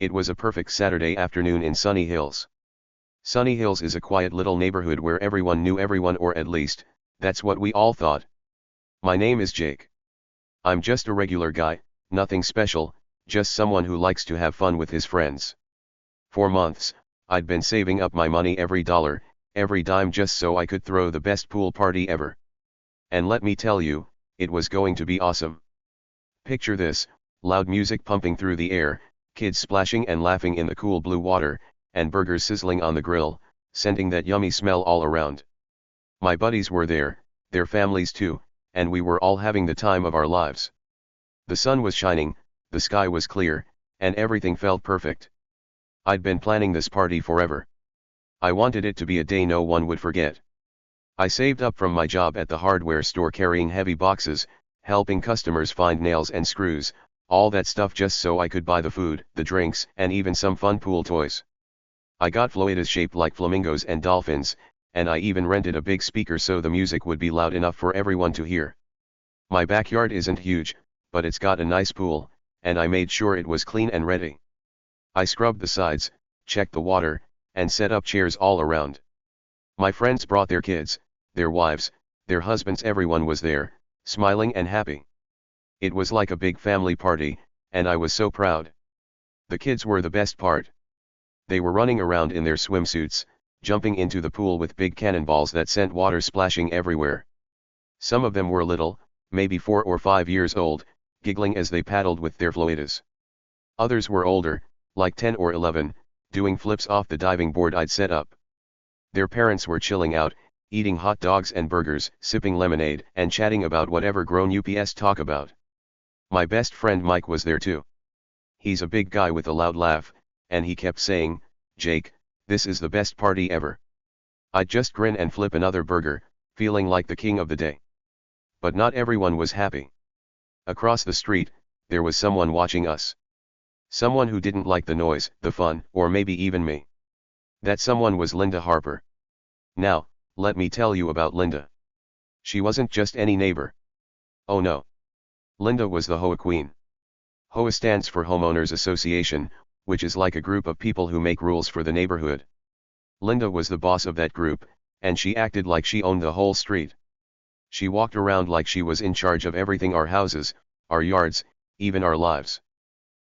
It was a perfect Saturday afternoon in Sunny Hills. Sunny Hills is a quiet little neighborhood where everyone knew everyone, or at least, that's what we all thought. My name is Jake. I'm just a regular guy, nothing special, just someone who likes to have fun with his friends. For months, I'd been saving up my money, every dollar, every dime, just so I could throw the best pool party ever. And let me tell you, it was going to be awesome. Picture this: loud music pumping through the air, kids splashing and laughing in the cool blue water, and burgers sizzling on the grill, sending that yummy smell all around. My buddies were there, their families too, and we were all having the time of our lives. The sun was shining, the sky was clear, and everything felt perfect. I'd been planning this party forever. I wanted it to be a day no one would forget. I saved up from my job at the hardware store, carrying heavy boxes, helping customers find nails and screws, all that stuff, just so I could buy the food, the drinks, and even some fun pool toys. I got floaties shaped like flamingos and dolphins, and I even rented a big speaker so the music would be loud enough for everyone to hear. My backyard isn't huge, but it's got a nice pool, and I made sure it was clean and ready. I scrubbed the sides, checked the water, and set up chairs all around. My friends brought their kids, their wives, their husbands. Everyone was there, smiling and happy. It was like a big family party, and I was so proud. The kids were the best part. They were running around in their swimsuits, jumping into the pool with big cannonballs that sent water splashing everywhere. Some of them were little, maybe 4 or 5 years old, giggling as they paddled with their floaties. Others were older, like 10 or 11, doing flips off the diving board I'd set up. Their parents were chilling out, eating hot dogs and burgers, sipping lemonade, and chatting about whatever grown ups talk about. My best friend Mike was there too. He's a big guy with a loud laugh, and he kept saying, "Jake, this is the best party ever." I'd just grin and flip another burger, feeling like the king of the day. But not everyone was happy. Across the street, there was someone watching us. Someone who didn't like the noise, the fun, or maybe even me. That someone was Linda Harper. Now, let me tell you about Linda. She wasn't just any neighbor. Oh no. Linda was the HOA queen. HOA stands for Homeowners Association, which is like a group of people who make rules for the neighborhood. Linda was the boss of that group, and she acted like she owned the whole street. She walked around like she was in charge of everything: our houses, our yards, even our lives.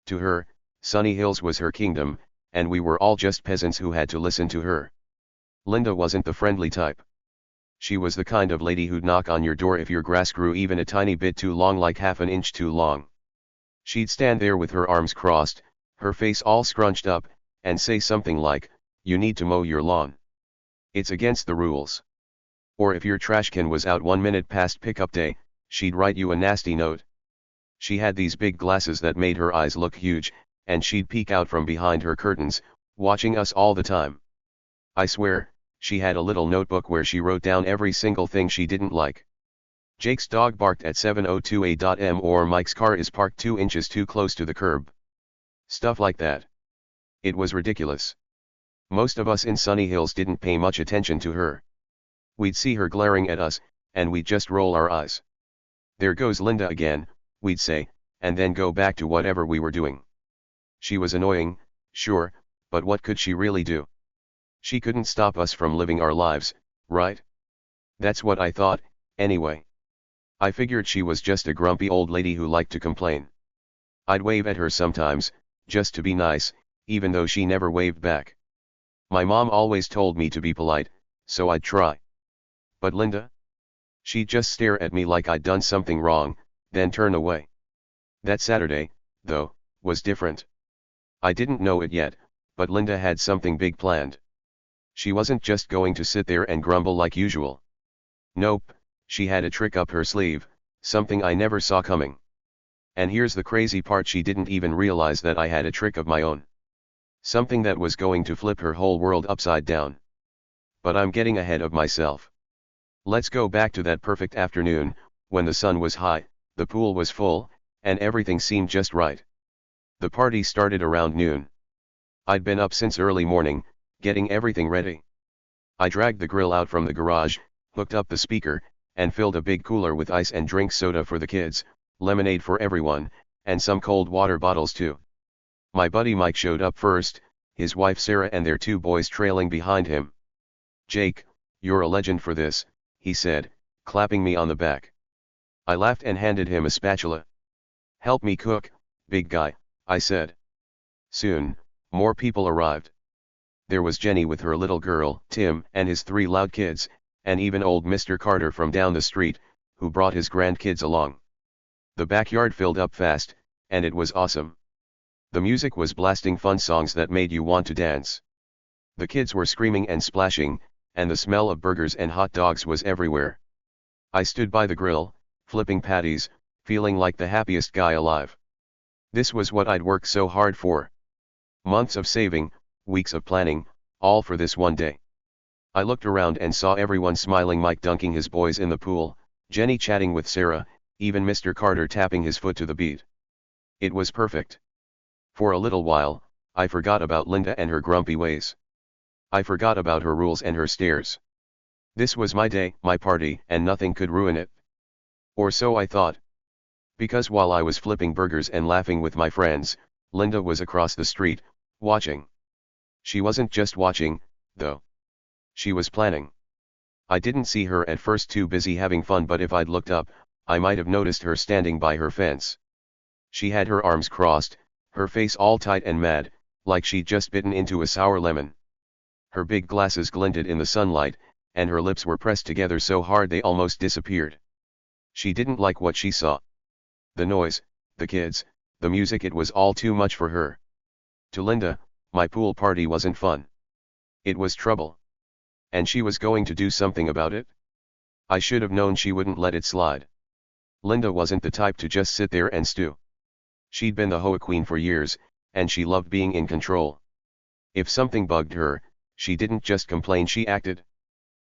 To her, Sunny Hills was her kingdom, and we were all just peasants who had to listen to her. Linda wasn't the friendly type. She was the kind of lady who'd knock on your door if your grass grew even a tiny bit too long, like half an inch too long. She'd stand there with her arms crossed, her face all scrunched up, and say something like, "You need to mow your lawn. It's against the rules." Or if your trash can was out 1 minute past pickup day, she'd write you a nasty note. She had these big glasses that made her eyes look huge, and she'd peek out from behind her curtains, watching us all the time. I swear, she had a little notebook where she wrote down every single thing she didn't like. Jake's dog barked at 7:02 a.m. or Mike's car is parked 2 inches too close to the curb. Stuff like that. It was ridiculous. Most of us in Sunny Hills didn't pay much attention to her. We'd see her glaring at us, and we'd just roll our eyes. "There goes Linda again," we'd say, and then go back to whatever we were doing. She was annoying, sure, but what could she really do? She couldn't stop us from living our lives, right? That's what I thought, anyway. I figured she was just a grumpy old lady who liked to complain. I'd wave at her sometimes, just to be nice, even though she never waved back. My mom always told me to be polite, so I'd try. But Linda? She'd just stare at me like I'd done something wrong, then turn away. That Saturday, though, was different. I didn't know it yet, but Linda had something big planned. She wasn't just going to sit there and grumble like usual. Nope, she had a trick up her sleeve, something I never saw coming. And here's the crazy part: she didn't even realize that I had a trick of my own. Something that was going to flip her whole world upside down. But I'm getting ahead of myself. Let's go back to that perfect afternoon, when the sun was high, the pool was full, and everything seemed just right. The party started around noon. I'd been up since early morning, getting everything ready. I dragged the grill out from the garage, hooked up the speaker, and filled a big cooler with ice and drink soda for the kids, lemonade for everyone, and some cold water bottles too. My buddy Mike showed up first, his wife Sarah and their 2 boys trailing behind him. "Jake, you're a legend for this," he said, clapping me on the back. I laughed and handed him a spatula. "Help me cook, big guy," I said. Soon, more people arrived. There was Jenny with her little girl, Tim, and his 3 loud kids, and even old Mr. Carter from down the street, who brought his grandkids along. The backyard filled up fast, and it was awesome. The music was blasting fun songs that made you want to dance. The kids were screaming and splashing, and the smell of burgers and hot dogs was everywhere. I stood by the grill, flipping patties, feeling like the happiest guy alive. This was what I'd worked so hard for. Months of saving, weeks of planning, all for this one day. I looked around and saw everyone smiling, Mike dunking his boys in the pool, Jenny chatting with Sarah, even Mr. Carter tapping his foot to the beat. It was perfect. For a little while, I forgot about Linda and her grumpy ways. I forgot about her rules and her stares. This was my day, my party, and nothing could ruin it. Or so I thought. Because while I was flipping burgers and laughing with my friends, Linda was across the street, watching. She wasn't just watching, though. She was planning. I didn't see her at first, too busy having fun, but if I'd looked up, I might have noticed her standing by her fence. She had her arms crossed, her face all tight and mad, like she'd just bitten into a sour lemon. Her big glasses glinted in the sunlight, and her lips were pressed together so hard they almost disappeared. She didn't like what she saw. The noise, the kids, the music, it was all too much for her. To Linda, my pool party wasn't fun. It was trouble. And she was going to do something about it? I should have known she wouldn't let it slide. Linda wasn't the type to just sit there and stew. She'd been the HOA queen for years, and she loved being in control. If something bugged her, she didn't just complain, she acted.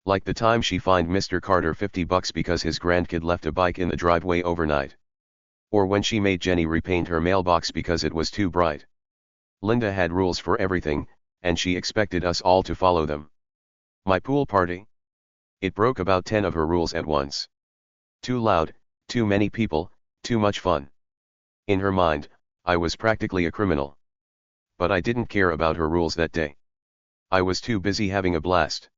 Like the time she fined Mr. Carter $50 because his grandkid left a bike in the driveway overnight. Or when she made Jenny repaint her mailbox because it was too bright. Linda had rules for everything, and she expected us all to follow them. My pool party? It broke about 10 of her rules at once. Too loud, too many people, too much fun. In her mind, I was practically a criminal. But I didn't care about her rules that day. I was too busy having a blast.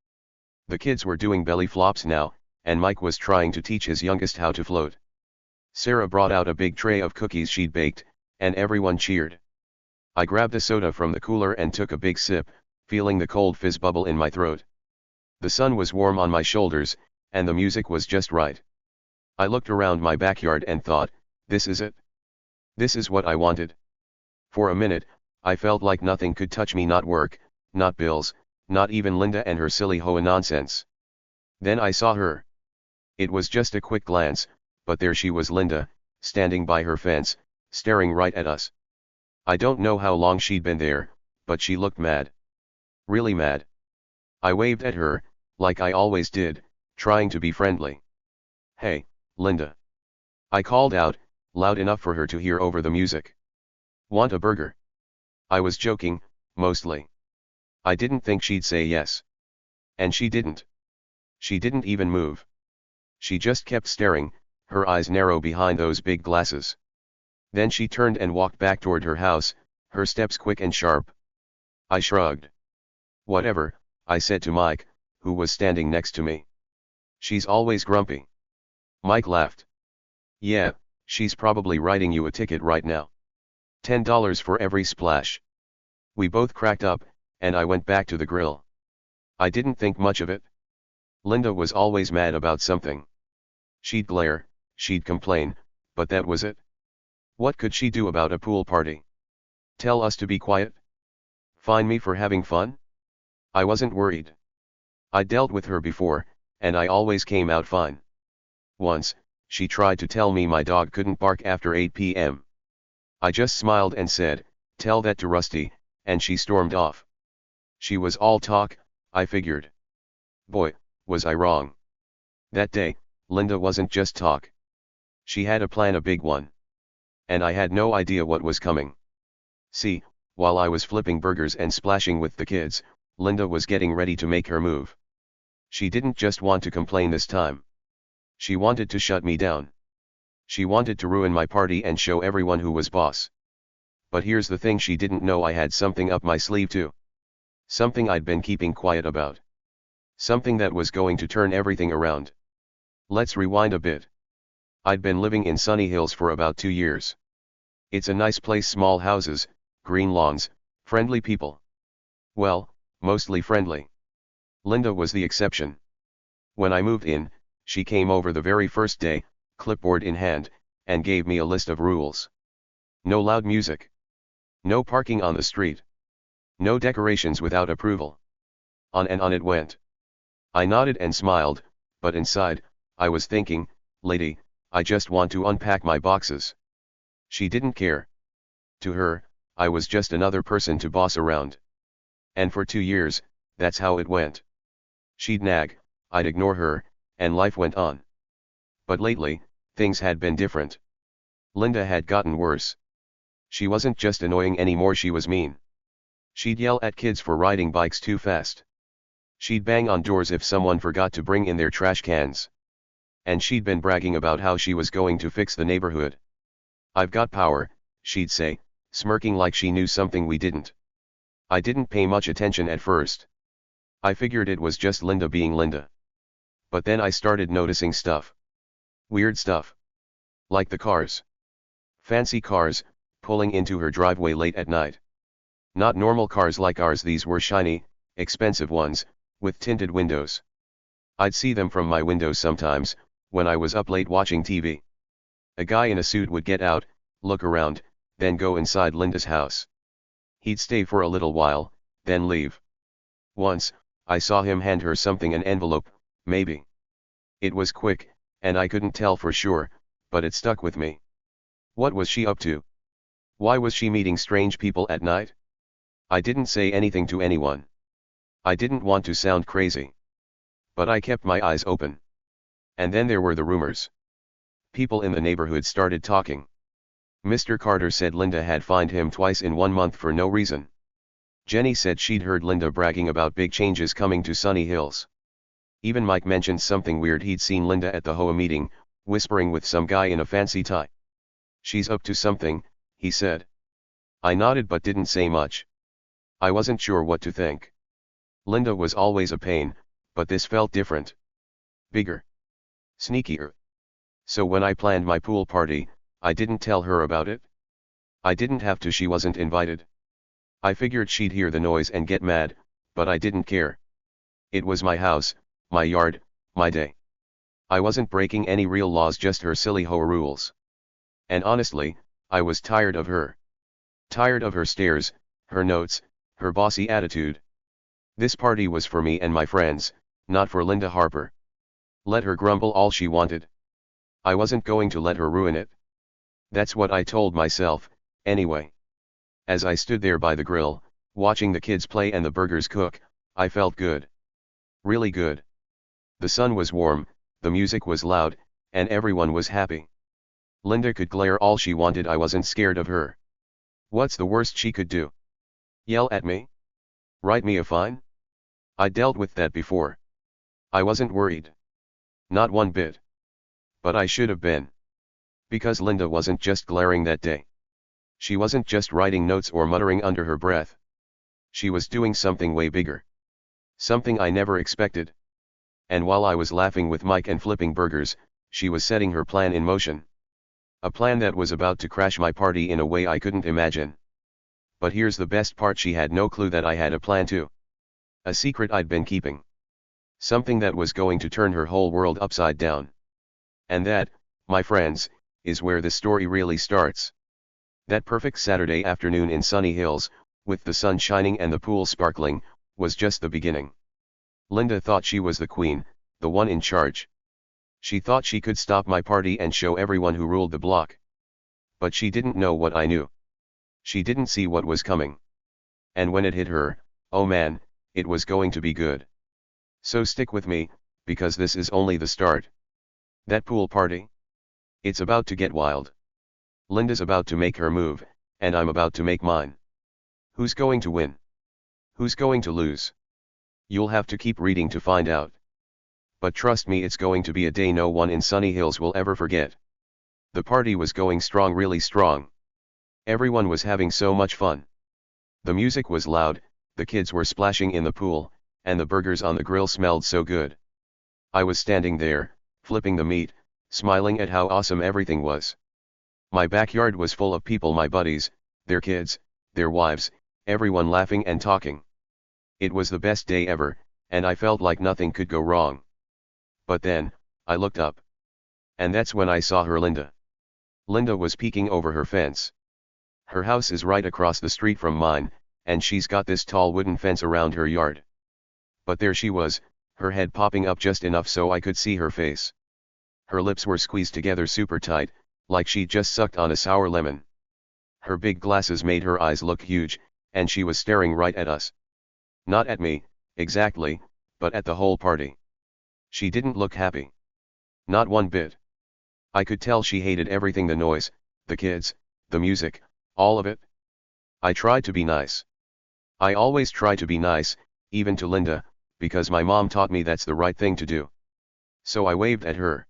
The kids were doing belly flops now, and Mike was trying to teach his youngest how to float. Sarah brought out a big tray of cookies she'd baked, and everyone cheered. I grabbed a soda from the cooler and took a big sip, feeling the cold fizz bubble in my throat. The sun was warm on my shoulders, and the music was just right. I looked around my backyard and thought, this is it. This is what I wanted. For a minute, I felt like nothing could touch me, not work, not bills, not even Linda and her silly HOA nonsense. Then I saw her. It was just a quick glance, but there she was, Linda, standing by her fence, staring right at us. I don't know how long she'd been there, but she looked mad. Really mad. I waved at her, like I always did, trying to be friendly. "Hey, Linda." I called out, loud enough for her to hear over the music. "Want a burger?" I was joking, mostly. I didn't think she'd say yes. And she didn't. She didn't even move. She just kept staring, her eyes narrow behind those big glasses. Then she turned and walked back toward her house, her steps quick and sharp. I shrugged. "Whatever," I said to Mike, who was standing next to me. "She's always grumpy." Mike laughed. "Yeah, she's probably writing you a ticket right now. $10 for every splash." We both cracked up, and I went back to the grill. I didn't think much of it. Linda was always mad about something. She'd glare, she'd complain, but that was it. What could she do about a pool party? Tell us to be quiet? Fine me for having fun? I wasn't worried. I dealt with her before, and I always came out fine. Once, she tried to tell me my dog couldn't bark after 8 p.m. I just smiled and said, "Tell that to Rusty," and she stormed off. She was all talk, I figured. Boy, was I wrong. That day, Linda wasn't just talk. She had a plan, a big one. And I had no idea what was coming. See, while I was flipping burgers and splashing with the kids, Linda was getting ready to make her move. She didn't just want to complain this time. She wanted to shut me down. She wanted to ruin my party and show everyone who was boss. But here's the thing, she didn't know I had something up my sleeve too. Something I'd been keeping quiet about. Something that was going to turn everything around. Let's rewind a bit. I'd been living in Sunny Hills for about 2 years. It's a nice place, small houses, green lawns, friendly people. Well, mostly friendly. Linda was the exception. When I moved in, she came over the very first day, clipboard in hand, and gave me a list of rules. No loud music. No parking on the street. No decorations without approval. On and on it went. I nodded and smiled, but inside, I was thinking, lady, I just want to unpack my boxes. She didn't care. To her, I was just another person to boss around. And for 2 years, that's how it went. She'd nag, I'd ignore her, and life went on. But lately, things had been different. Linda had gotten worse. She wasn't just annoying anymore, she was mean. She'd yell at kids for riding bikes too fast. She'd bang on doors if someone forgot to bring in their trash cans. And she'd been bragging about how she was going to fix the neighborhood. I've got power, she'd say, smirking like she knew something we didn't. I didn't pay much attention at first. I figured it was just Linda being Linda. But then I started noticing stuff. Weird stuff. Like the cars. Fancy cars, pulling into her driveway late at night. Not normal cars like ours, these were shiny, expensive ones, with tinted windows. I'd see them from my window sometimes, when I was up late watching TV. A guy in a suit would get out, look around, then go inside Linda's house. He'd stay for a little while, then leave. Once, I saw him hand her something, an envelope, maybe. It was quick, and I couldn't tell for sure, but it stuck with me. What was she up to? Why was she meeting strange people at night? I didn't say anything to anyone. I didn't want to sound crazy. But I kept my eyes open. And then there were the rumors. People in the neighborhood started talking. Mr. Carter said Linda had fined him twice in 1 month for no reason. Jenny said she'd heard Linda bragging about big changes coming to Sunny Hills. Even Mike mentioned something weird, he'd seen Linda at the HOA meeting, whispering with some guy in a fancy tie. She's up to something, he said. I nodded but didn't say much. I wasn't sure what to think. Linda was always a pain, but this felt different. Bigger. Sneakier. So when I planned my pool party, I didn't tell her about it. I didn't have to, she wasn't invited. I figured she'd hear the noise and get mad, but I didn't care. It was my house, my yard, my day. I wasn't breaking any real laws, just her silly HOA rules. And honestly, I was tired of her. Tired of her stares, her notes, her bossy attitude. This party was for me and my friends, not for Linda Harper. Let her grumble all she wanted. I wasn't going to let her ruin it. That's what I told myself, anyway. As I stood there by the grill, watching the kids play and the burgers cook, I felt good. Really good. The sun was warm, the music was loud, and everyone was happy. Linda could glare all she wanted, I wasn't scared of her. What's the worst she could do? Yell at me? Write me a fine? I dealt with that before. I wasn't worried. Not one bit. But I should have been. Because Linda wasn't just glaring that day. She wasn't just writing notes or muttering under her breath. She was doing something way bigger. Something I never expected. And while I was laughing with Mike and flipping burgers, she was setting her plan in motion. A plan that was about to crash my party in a way I couldn't imagine. But here's the best part, she had no clue that I had a plan too. A secret I'd been keeping. Something that was going to turn her whole world upside down. And that, my friends, is where the story really starts. That perfect Saturday afternoon in Sunny Hills, with the sun shining and the pool sparkling, was just the beginning. Linda thought she was the queen, the one in charge. She thought she could stop my party and show everyone who ruled the block. But she didn't know what I knew. She didn't see what was coming. And when it hit her, oh man, it was going to be good. So stick with me, because this is only the start. That pool party? It's about to get wild. Linda's about to make her move, and I'm about to make mine. Who's going to win? Who's going to lose? You'll have to keep reading to find out. But trust me, it's going to be a day no one in Sunny Hills will ever forget. The party was going strong, really strong. Everyone was having so much fun. The music was loud, the kids were splashing in the pool, and the burgers on the grill smelled so good. I was standing there, flipping the meat, smiling at how awesome everything was. My backyard was full of people, my buddies, their kids, their wives, everyone laughing and talking. It was the best day ever, and I felt like nothing could go wrong. But then, I looked up. And that's when I saw her, Linda. Linda was peeking over her fence. Her house is right across the street from mine, and she's got this tall wooden fence around her yard. But there she was, her head popping up just enough so I could see her face. Her lips were squeezed together super tight, like she'd just sucked on a sour lemon. Her big glasses made her eyes look huge, and she was staring right at us. Not at me, exactly, but at the whole party. She didn't look happy. Not one bit. I could tell she hated everything, the noise, the kids, the music, all of it. I tried to be nice. I always try to be nice, even to Linda, because my mom taught me that's the right thing to do. So I waved at her.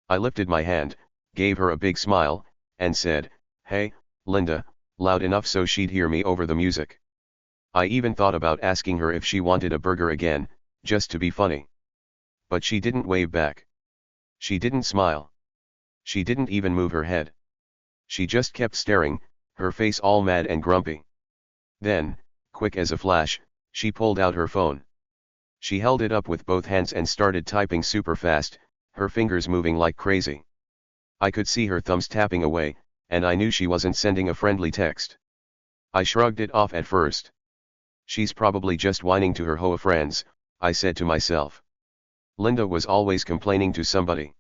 I lifted my hand, gave her a big smile, and said, "Hey, Linda," loud enough so she'd hear me over the music. I even thought about asking her if she wanted a burger again, just to be funny. But she didn't wave back. She didn't smile. She didn't even move her head. She just kept staring, her face all mad and grumpy. Then, quick as a flash, she pulled out her phone. She held it up with both hands and started typing super fast, her fingers moving like crazy. I could see her thumbs tapping away, and I knew she wasn't sending a friendly text. I shrugged it off at first. She's probably just whining to her HOA friends, I said to myself. Linda was always complaining to somebody.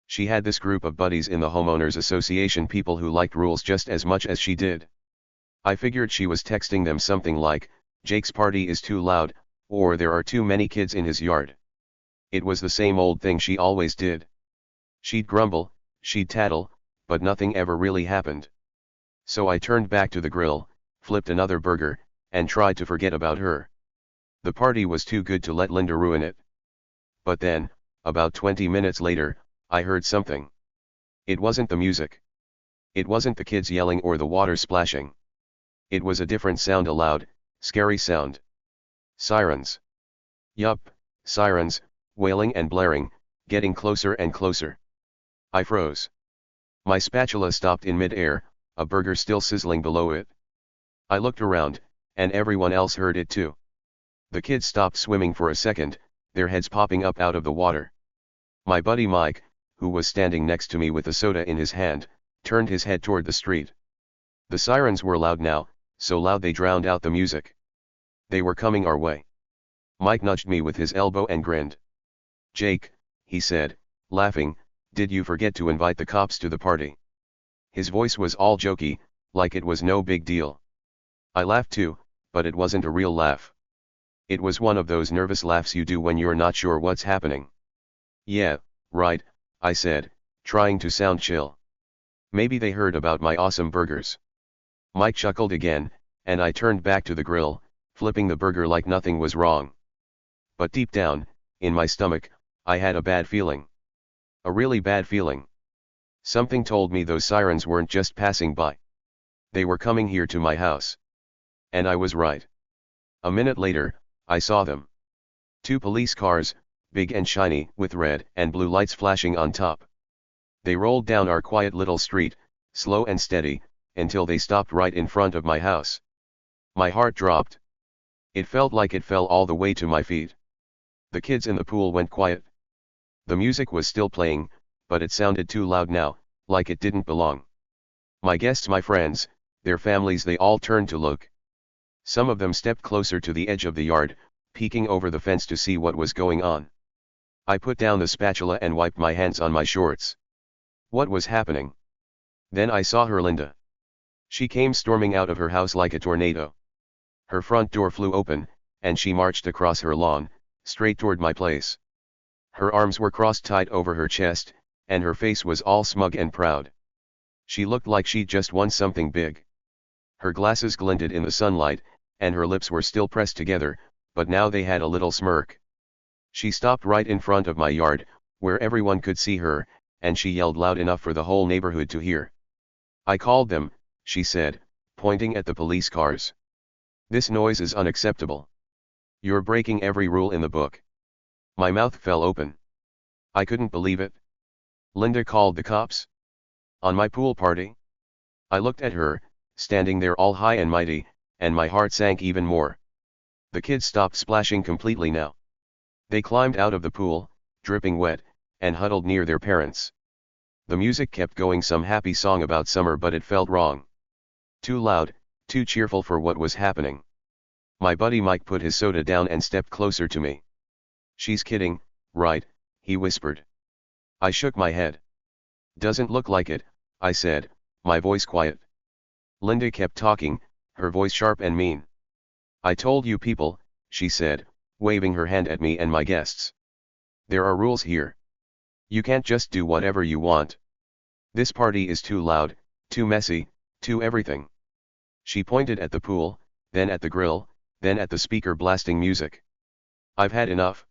She had this group of buddies in the homeowners association, people who liked rules just as much as she did. I figured she was texting them something like, "Jake's party is too loud," or "there are too many kids in his yard." It was the same old thing she always did. She'd grumble, she'd tattle, but nothing ever really happened. So I turned back to the grill, flipped another burger, and tried to forget about her. The party was too good to let Linda ruin it. But then, about 20 minutes later, I heard something. It wasn't the music. It wasn't the kids yelling or the water splashing. It was a different sound, a loud, scary sound. Sirens. Yup, sirens, wailing and blaring, getting closer and closer. I froze. My spatula stopped in mid-air, a burger still sizzling below it. I looked around, and everyone else heard it too. The kids stopped swimming for a second, their heads popping up out of the water. My buddy Mike, who was standing next to me with a soda in his hand, turned his head toward the street. The sirens were loud now, so loud they drowned out the music. They were coming our way. Mike nudged me with his elbow and grinned. "Jake," he said, laughing, "did you forget to invite the cops to the party?" His voice was all jokey, like it was no big deal. I laughed too, but it wasn't a real laugh. It was one of those nervous laughs you do when you're not sure what's happening. "Yeah, right," I said, trying to sound chill. "Maybe they heard about my awesome burgers." Mike chuckled again, and I turned back to the grill, flipping the burger like nothing was wrong. But deep down, in my stomach, I had a bad feeling. A really bad feeling. Something told me those sirens weren't just passing by. They were coming here to my house. And I was right. A minute later, I saw them. 2 police cars, big and shiny, with red and blue lights flashing on top. They rolled down our quiet little street, slow and steady, until they stopped right in front of my house. My heart dropped. It felt like it fell all the way to my feet. The kids in the pool went quiet. The music was still playing, but it sounded too loud now, like it didn't belong. My guests, my friends, their families, they all turned to look. Some of them stepped closer to the edge of the yard, peeking over the fence to see what was going on. I put down the spatula and wiped my hands on my shorts. What was happening? Then I saw her, Linda. She came storming out of her house like a tornado. Her front door flew open, and she marched across her lawn, straight toward my place. Her arms were crossed tight over her chest, and her face was all smug and proud. She looked like she'd just won something big. Her glasses glinted in the sunlight, and her lips were still pressed together, but now they had a little smirk. She stopped right in front of my yard, where everyone could see her, and she yelled loud enough for the whole neighborhood to hear. "I called them," she said, pointing at the police cars. This noise is unacceptable. You're breaking every rule in the book. My mouth fell open. I couldn't believe it. Linda called the cops? On my pool party? I looked at her, standing there all high and mighty, and my heart sank even more. The kids stopped splashing completely now. They climbed out of the pool, dripping wet, and huddled near their parents. The music kept going, some happy song about summer, but it felt wrong. Too loud, too cheerful for what was happening. My buddy Mike put his soda down and stepped closer to me. She's kidding, right? He whispered. I shook my head. Doesn't look like it, I said, my voice quiet. Linda kept talking, her voice sharp and mean. I told you people, she said, waving her hand at me and my guests. There are rules here. You can't just do whatever you want. This party is too loud, too messy, too everything. She pointed at the pool, then at the grill, then at the speaker blasting music. I've had enough.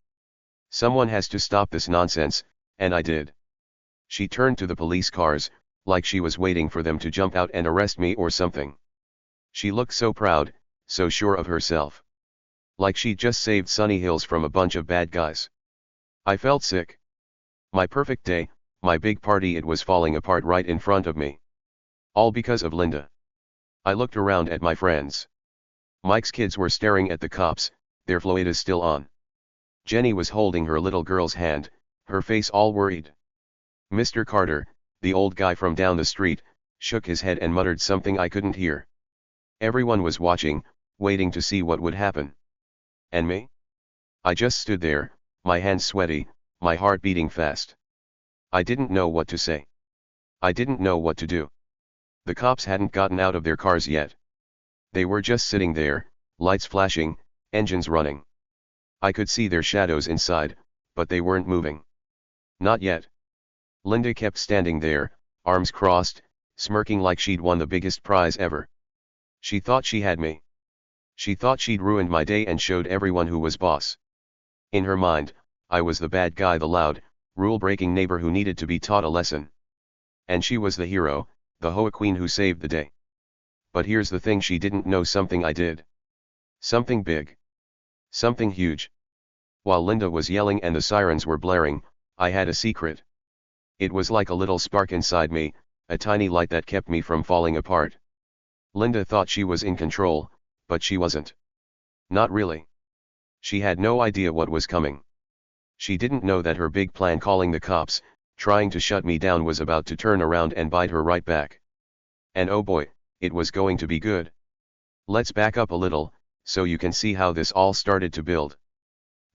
Someone has to stop this nonsense, and I did. She turned to the police cars, like she was waiting for them to jump out and arrest me or something. She looked so proud, so sure of herself. Like she'd just saved Sunny Hills from a bunch of bad guys. I felt sick. My perfect day, my big party, it was falling apart right in front of me. All because of Linda. I looked around at my friends. Mike's kids were staring at the cops, their Floidas still on. Jenny was holding her little girl's hand, her face all worried. Mr. Carter, the old guy from down the street, shook his head and muttered something I couldn't hear. Everyone was watching, waiting to see what would happen. And me? I just stood there, my hands sweaty, my heart beating fast. I didn't know what to say. I didn't know what to do. The cops hadn't gotten out of their cars yet. They were just sitting there, lights flashing, engines running. I could see their shadows inside, but they weren't moving. Not yet. Linda kept standing there, arms crossed, smirking like she'd won the biggest prize ever. She thought she had me. She thought she'd ruined my day and showed everyone who was boss. In her mind, I was the bad guy, the loud, rule-breaking neighbor who needed to be taught a lesson. And she was the hero, the HOA queen who saved the day. But here's the thing, she didn't know something I did. Something big. Something huge. While Linda was yelling and the sirens were blaring, I had a secret. It was like a little spark inside me, a tiny light that kept me from falling apart. Linda thought she was in control, but she wasn't. Not really. She had no idea what was coming. She didn't know that her big plan, calling the cops, trying to shut me down, was about to turn around and bite her right back. And oh boy, it was going to be good. Let's back up a little, so you can see how this all started to build.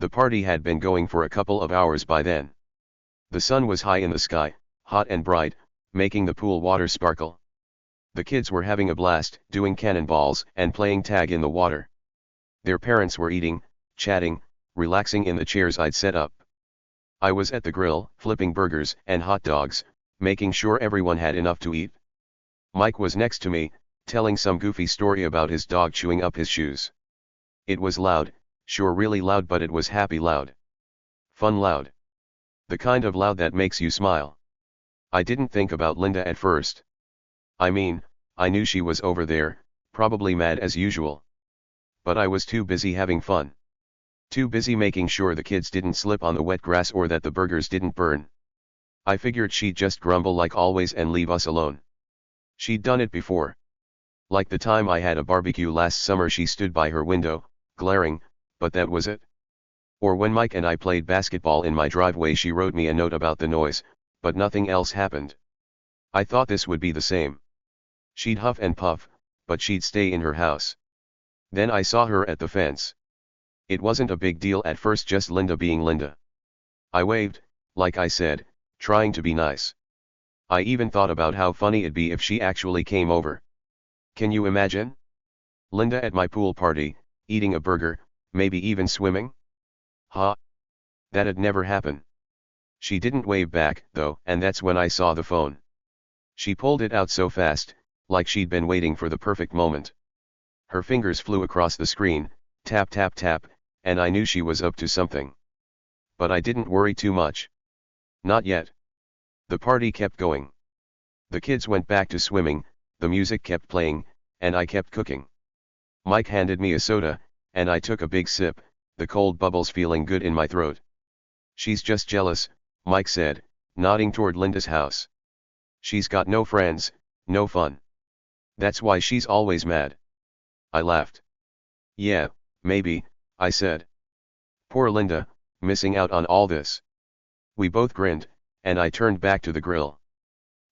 The party had been going for a couple of hours by then. The sun was high in the sky, hot and bright, making the pool water sparkle. The kids were having a blast, doing cannonballs and playing tag in the water. Their parents were eating, chatting, relaxing in the chairs I'd set up. I was at the grill, flipping burgers and hot dogs, making sure everyone had enough to eat. Mike was next to me, telling some goofy story about his dog chewing up his shoes. It was loud, sure, really loud, but it was happy loud. Fun loud. The kind of loud that makes you smile. I didn't think about Linda at first. I mean, I knew she was over there, probably mad as usual. But I was too busy having fun. Too busy making sure the kids didn't slip on the wet grass or that the burgers didn't burn. I figured she'd just grumble like always and leave us alone. She'd done it before. Like the time I had a barbecue last summer, she stood by her window, glaring, but that was it. Or when Mike and I played basketball in my driveway, she wrote me a note about the noise, but nothing else happened. I thought this would be the same. She'd huff and puff, but she'd stay in her house. Then I saw her at the fence. It wasn't a big deal at first, just Linda being Linda. I waved, like I said, trying to be nice. I even thought about how funny it'd be if she actually came over. Can you imagine? Linda at my pool party, eating a burger, maybe even swimming? Huh? That'd never happen. She didn't wave back, though, and that's when I saw the phone. She pulled it out so fast, like she'd been waiting for the perfect moment. Her fingers flew across the screen, tap tap tap, and I knew she was up to something. But I didn't worry too much. Not yet. The party kept going. The kids went back to swimming, the music kept playing, and I kept cooking. Mike handed me a soda, and I took a big sip, the cold bubbles feeling good in my throat. She's just jealous, Mike said, nodding toward Linda's house. She's got no friends, no fun. That's why she's always mad. I laughed. Yeah, maybe, I said. Poor Linda, missing out on all this. We both grinned, and I turned back to the grill.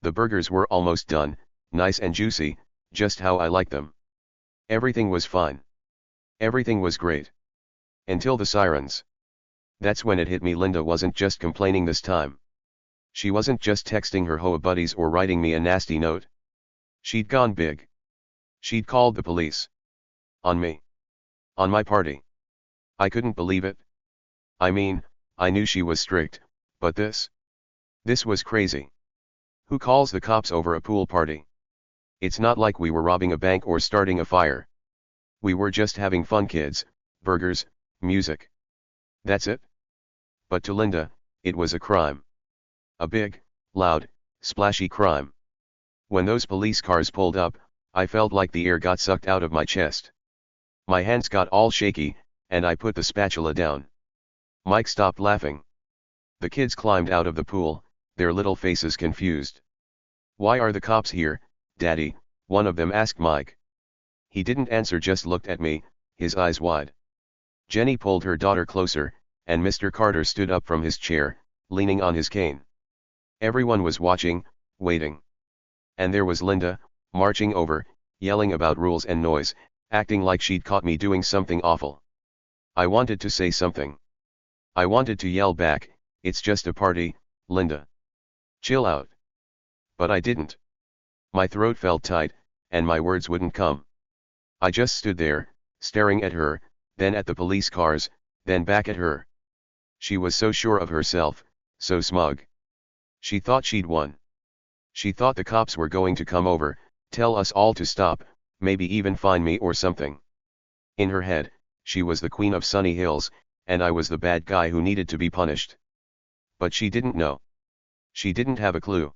The burgers were almost done, nice and juicy, just how I like them. Everything was fine. Everything was great. Until the sirens. That's when it hit me, Linda wasn't just complaining this time. She wasn't just texting her HOA buddies or writing me a nasty note. She'd gone big. She'd called the police. On me. On my party. I couldn't believe it. I mean, I knew she was strict, but this was crazy. Who calls the cops over a pool party? It's not like we were robbing a bank or starting a fire. We were just having fun, kids, burgers, music. That's it. But to Linda, it was a crime. A big, loud, splashy crime. When those police cars pulled up, I felt like the air got sucked out of my chest. My hands got all shaky, and I put the spatula down. Mike stopped laughing. The kids climbed out of the pool, their little faces confused. Why are the cops here, Daddy? One of them asked Mike. He didn't answer, just looked at me, his eyes wide. Jenny pulled her daughter closer, and Mr. Carter stood up from his chair, leaning on his cane. Everyone was watching, waiting. And there was Linda, marching over, yelling about rules and noise, acting like she'd caught me doing something awful. I wanted to say something. I wanted to yell back, "It's just a party, Linda. Chill out." But I didn't. My throat felt tight, and my words wouldn't come. I just stood there, staring at her, then at the police cars, then back at her. She was so sure of herself, so smug. She thought she'd won. She thought the cops were going to come over, tell us all to stop, maybe even fine me or something. In her head, she was the queen of Sunny Hills, and I was the bad guy who needed to be punished. But she didn't know. She didn't have a clue.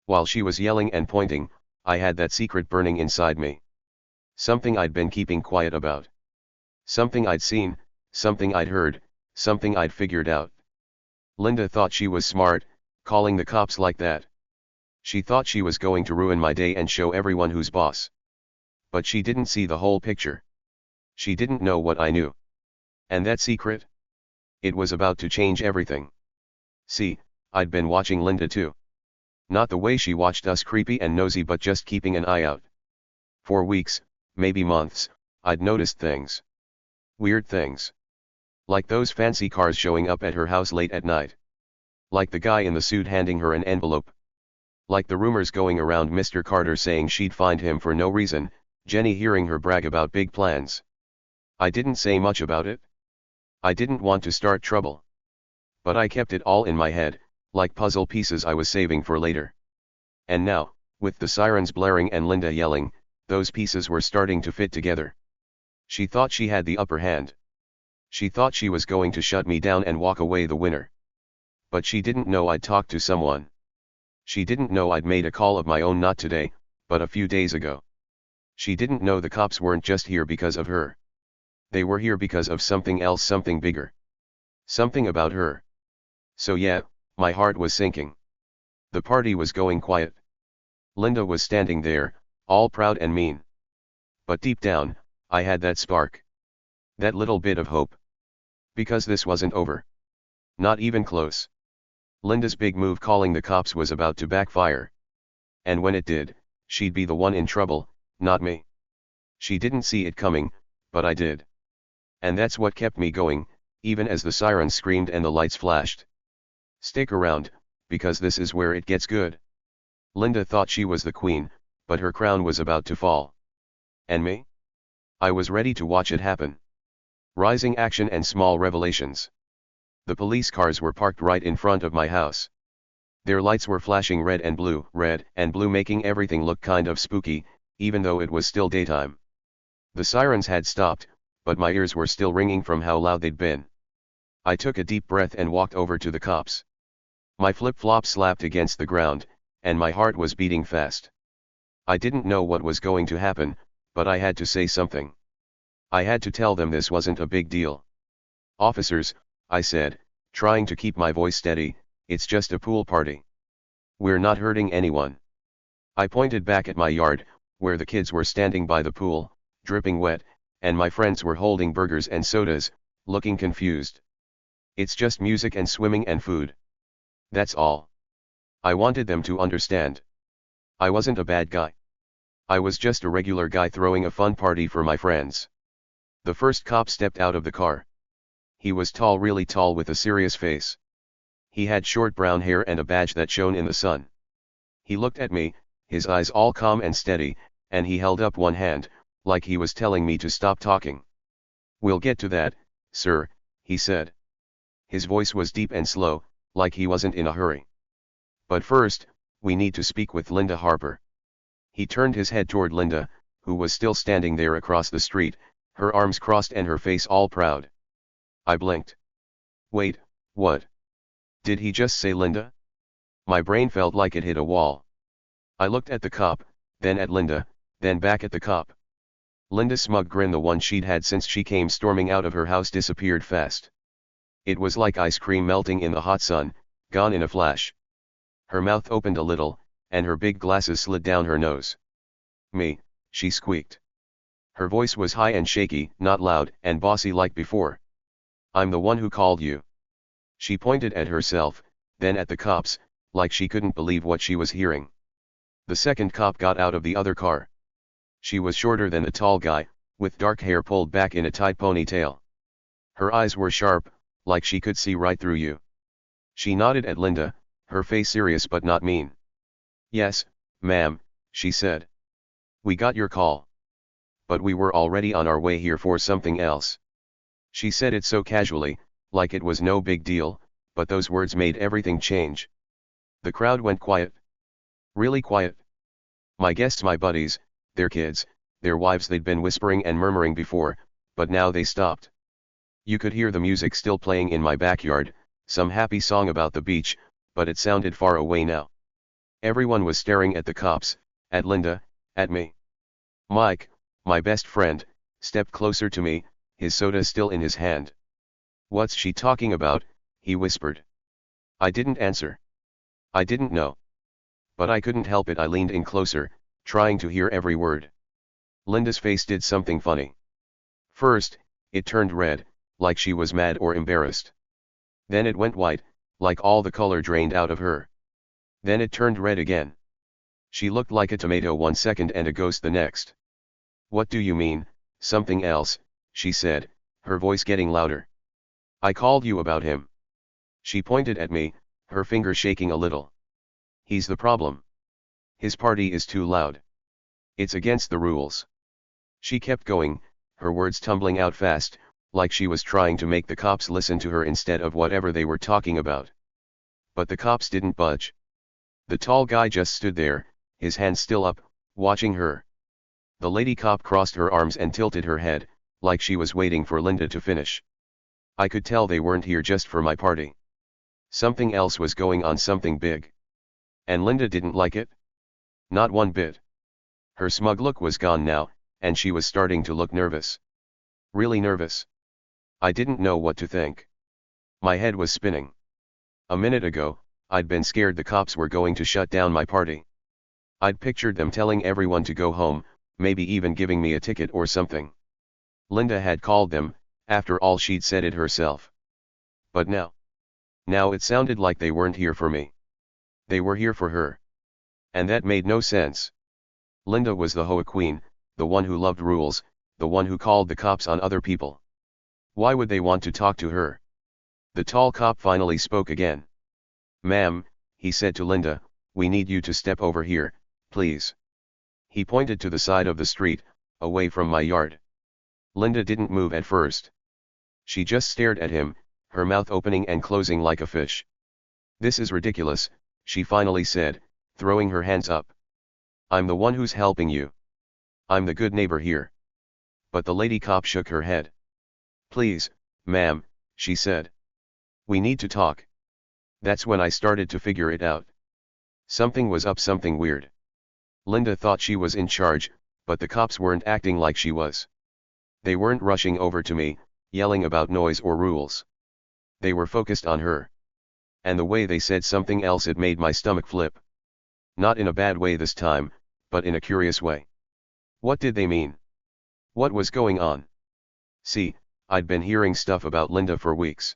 While she was yelling and pointing, I had that secret burning inside me. Something I'd been keeping quiet about. Something I'd seen, something I'd heard, something I'd figured out. Linda thought she was smart, calling the cops like that. She thought she was going to ruin my day and show everyone who's boss. But she didn't see the whole picture. She didn't know what I knew. And that secret? It was about to change everything. See, I'd been watching Linda too. Not the way she watched us, creepy and nosy, but just keeping an eye out. For weeks, maybe months, I'd noticed things. Weird things. Like those fancy cars showing up at her house late at night. Like the guy in the suit handing her an envelope. Like the rumors going around Mr. Carter saying she'd find him for no reason, Jenny hearing her brag about big plans. I didn't say much about it. I didn't want to start trouble. But I kept it all in my head, like puzzle pieces I was saving for later. And now, with the sirens blaring and Linda yelling, those pieces were starting to fit together. She thought she had the upper hand. She thought she was going to shut me down and walk away the winner. But she didn't know I'd talked to someone. She didn't know I'd made a call of my own, not today, but a few days ago. She didn't know the cops weren't just here because of her. They were here because of something else, something bigger. Something about her. So yeah, my heart was sinking. The party was going quiet. Linda was standing there, all proud and mean. But deep down, I had that spark. That little bit of hope. Because this wasn't over. Not even close. Linda's big move calling the cops was about to backfire. And when it did, she'd be the one in trouble, not me. She didn't see it coming, but I did. And that's what kept me going, even as the sirens screamed and the lights flashed. Stick around, because this is where it gets good. Linda thought she was the queen, but her crown was about to fall. And me? I was ready to watch it happen. Rising action and small revelations. The police cars were parked right in front of my house. Their lights were flashing red and blue, making everything look kind of spooky, even though it was still daytime. The sirens had stopped, but my ears were still ringing from how loud they'd been. I took a deep breath and walked over to the cops. My flip-flops slapped against the ground, and my heart was beating fast. I didn't know what was going to happen, but I had to say something. I had to tell them this wasn't a big deal. Officers, I said, trying to keep my voice steady, it's just a pool party. We're not hurting anyone. I pointed back at my yard, where the kids were standing by the pool, dripping wet, and my friends were holding burgers and sodas, looking confused. It's just music and swimming and food. That's all. I wanted them to understand. I wasn't a bad guy. I was just a regular guy throwing a fun party for my friends. The first cop stepped out of the car. He was tall, really tall, with a serious face. He had short brown hair and a badge that shone in the sun. He looked at me, his eyes all calm and steady, and he held up one hand, like he was telling me to stop talking. "We'll get to that, sir," he said. His voice was deep and slow, like he wasn't in a hurry. "But first, we need to speak with Linda Harper." He turned his head toward Linda, who was still standing there across the street, her arms crossed and her face all proud. I blinked. Wait, what? Did he just say Linda? My brain felt like it hit a wall. I looked at the cop, then at Linda, then back at the cop. Linda's smug grin, the one she'd had since she came storming out of her house, disappeared fast. It was like ice cream melting in the hot sun, gone in a flash. Her mouth opened a little, and her big glasses slid down her nose. "Me," she squeaked. Her voice was high and shaky, not loud and bossy like before. "I'm the one who called you." She pointed at herself, then at the cops, like she couldn't believe what she was hearing. The second cop got out of the other car. She was shorter than the tall guy, with dark hair pulled back in a tight ponytail. Her eyes were sharp, like she could see right through you. She nodded at Linda, her face serious but not mean. "Yes, ma'am," she said. "We got your call. But we were already on our way here for something else." She said it so casually, like it was no big deal, but those words made everything change. The crowd went quiet. Really quiet. My guests, my buddies, their kids, their wives, they'd been whispering and murmuring before, but now they stopped. You could hear the music still playing in my backyard, some happy song about the beach, but it sounded far away now. Everyone was staring at the cops, at Linda, at me. Mike, my best friend, stepped closer to me, his soda still in his hand. "What's she talking about?" he whispered. I didn't answer. I didn't know. But I couldn't help it. I leaned in closer, trying to hear every word. Linda's face did something funny. First, it turned red, like she was mad or embarrassed. Then it went white, like all the color drained out of her. Then it turned red again. She looked like a tomato one second and a ghost the next. "What do you mean, something else?" she said, her voice getting louder. "I called you about him." She pointed at me, her finger shaking a little. "He's the problem. His party is too loud. It's against the rules." She kept going, her words tumbling out fast, like she was trying to make the cops listen to her instead of whatever they were talking about. But the cops didn't budge. The tall guy just stood there, his hands still up, watching her. The lady cop crossed her arms and tilted her head, like she was waiting for Linda to finish. I could tell they weren't here just for my party. Something else was going on, something big. And Linda didn't like it? Not one bit. Her smug look was gone now, and she was starting to look nervous. Really nervous. I didn't know what to think. My head was spinning. A minute ago, I'd been scared the cops were going to shut down my party. I'd pictured them telling everyone to go home, maybe even giving me a ticket or something. Linda had called them, after all she'd said it herself. But now it sounded like they weren't here for me. They were here for her. And that made no sense. Linda was the HOA queen, the one who loved rules, the one who called the cops on other people. Why would they want to talk to her? The tall cop finally spoke again. "Ma'am," he said to Linda, "we need you to step over here, please." He pointed to the side of the street, away from my yard. Linda didn't move at first. She just stared at him, her mouth opening and closing like a fish. "This is ridiculous," she finally said, throwing her hands up. "I'm the one who's helping you. I'm the good neighbor here." But the lady cop shook her head. "Please, ma'am," she said. "We need to talk." That's when I started to figure it out. Something was up, something weird. Linda thought she was in charge, but the cops weren't acting like she was. They weren't rushing over to me, yelling about noise or rules. They were focused on her. And the way they said something else, it made my stomach flip. Not in a bad way this time, but in a curious way. What did they mean? What was going on? See, I'd been hearing stuff about Linda for weeks.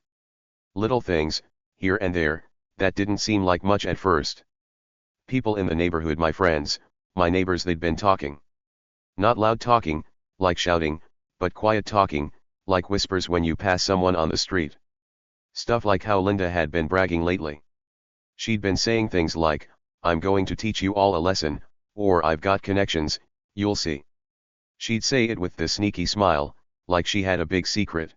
Little things, here and there, that didn't seem like much at first. People in the neighborhood, my friends, my neighbors, they'd been talking. Not loud talking, like shouting, but quiet talking, like whispers when you pass someone on the street. Stuff like how Linda had been bragging lately. She'd been saying things like, "I'm going to teach you all a lesson," or "I've got connections, you'll see." She'd say it with this sneaky smile, like she had a big secret.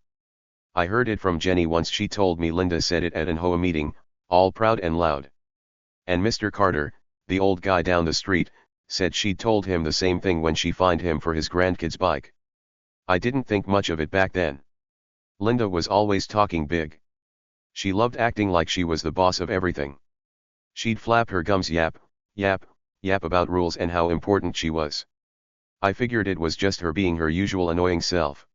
I heard it from Jenny once. She told me Linda said it at an HOA meeting, all proud and loud. And Mr. Carter, the old guy down the street, said she'd told him the same thing when she fined him for his grandkid's bike. I didn't think much of it back then. Linda was always talking big. She loved acting like she was the boss of everything. She'd flap her gums, yap, yap, yap about rules and how important she was. I figured it was just her being her usual annoying self.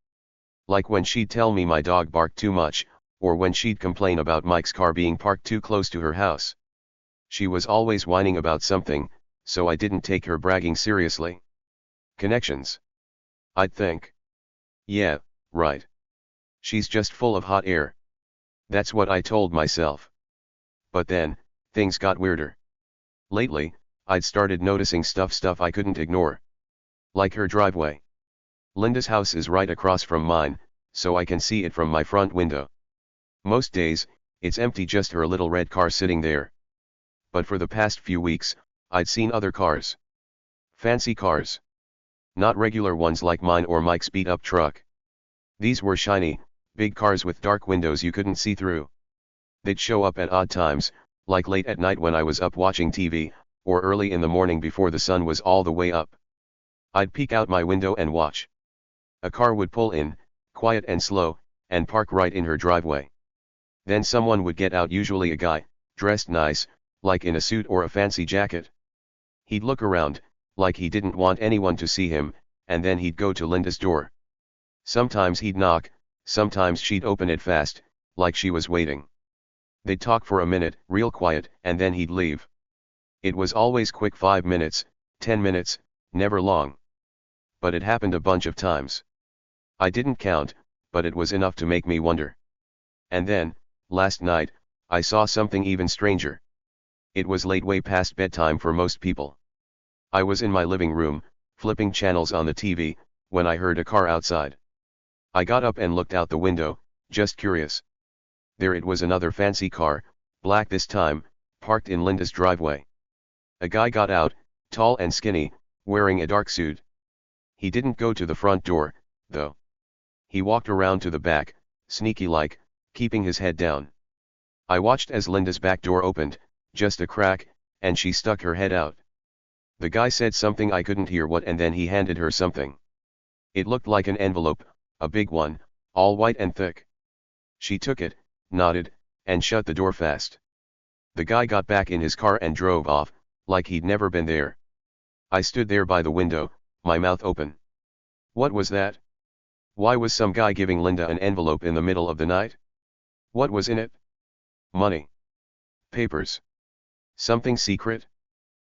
Like when she'd tell me my dog barked too much, or when she'd complain about Mike's car being parked too close to her house. She was always whining about something, so I didn't take her bragging seriously. Connections? I'd think. Yeah, right. She's just full of hot air. That's what I told myself. But then, things got weirder. Lately, I'd started noticing stuff I couldn't ignore. Like her driveway. Linda's house is right across from mine, so I can see it from my front window. Most days, it's empty, just her little red car sitting there. But for the past few weeks, I'd seen other cars. Fancy cars. Not regular ones like mine or Mike's beat-up truck. These were shiny, big cars with dark windows you couldn't see through. They'd show up at odd times, like late at night when I was up watching TV, or early in the morning before the sun was all the way up. I'd peek out my window and watch. A car would pull in, quiet and slow, and park right in her driveway. Then someone would get out, usually a guy, dressed nice, like in a suit or a fancy jacket. He'd look around, like he didn't want anyone to see him, and then he'd go to Linda's door. Sometimes he'd knock, sometimes she'd open it fast, like she was waiting. They'd talk for a minute, real quiet, and then he'd leave. It was always quick, 5 minutes, 10 minutes, never long. But it happened a bunch of times. I didn't count, but it was enough to make me wonder. And then, last night, I saw something even stranger. It was late, way past bedtime for most people. I was in my living room, flipping channels on the TV, when I heard a car outside. I got up and looked out the window, just curious. There it was, another fancy car, black this time, parked in Linda's driveway. A guy got out, tall and skinny, wearing a dark suit. He didn't go to the front door, though. He walked around to the back, sneaky-like, keeping his head down. I watched as Linda's back door opened, just a crack, and she stuck her head out. The guy said something I couldn't hear what, and then he handed her something. It looked like an envelope, a big one, all white and thick. She took it, nodded, and shut the door fast. The guy got back in his car and drove off, like he'd never been there. I stood there by the window, my mouth open. What was that? Why was some guy giving Linda an envelope in the middle of the night? What was in it? Money. Papers. Something secret?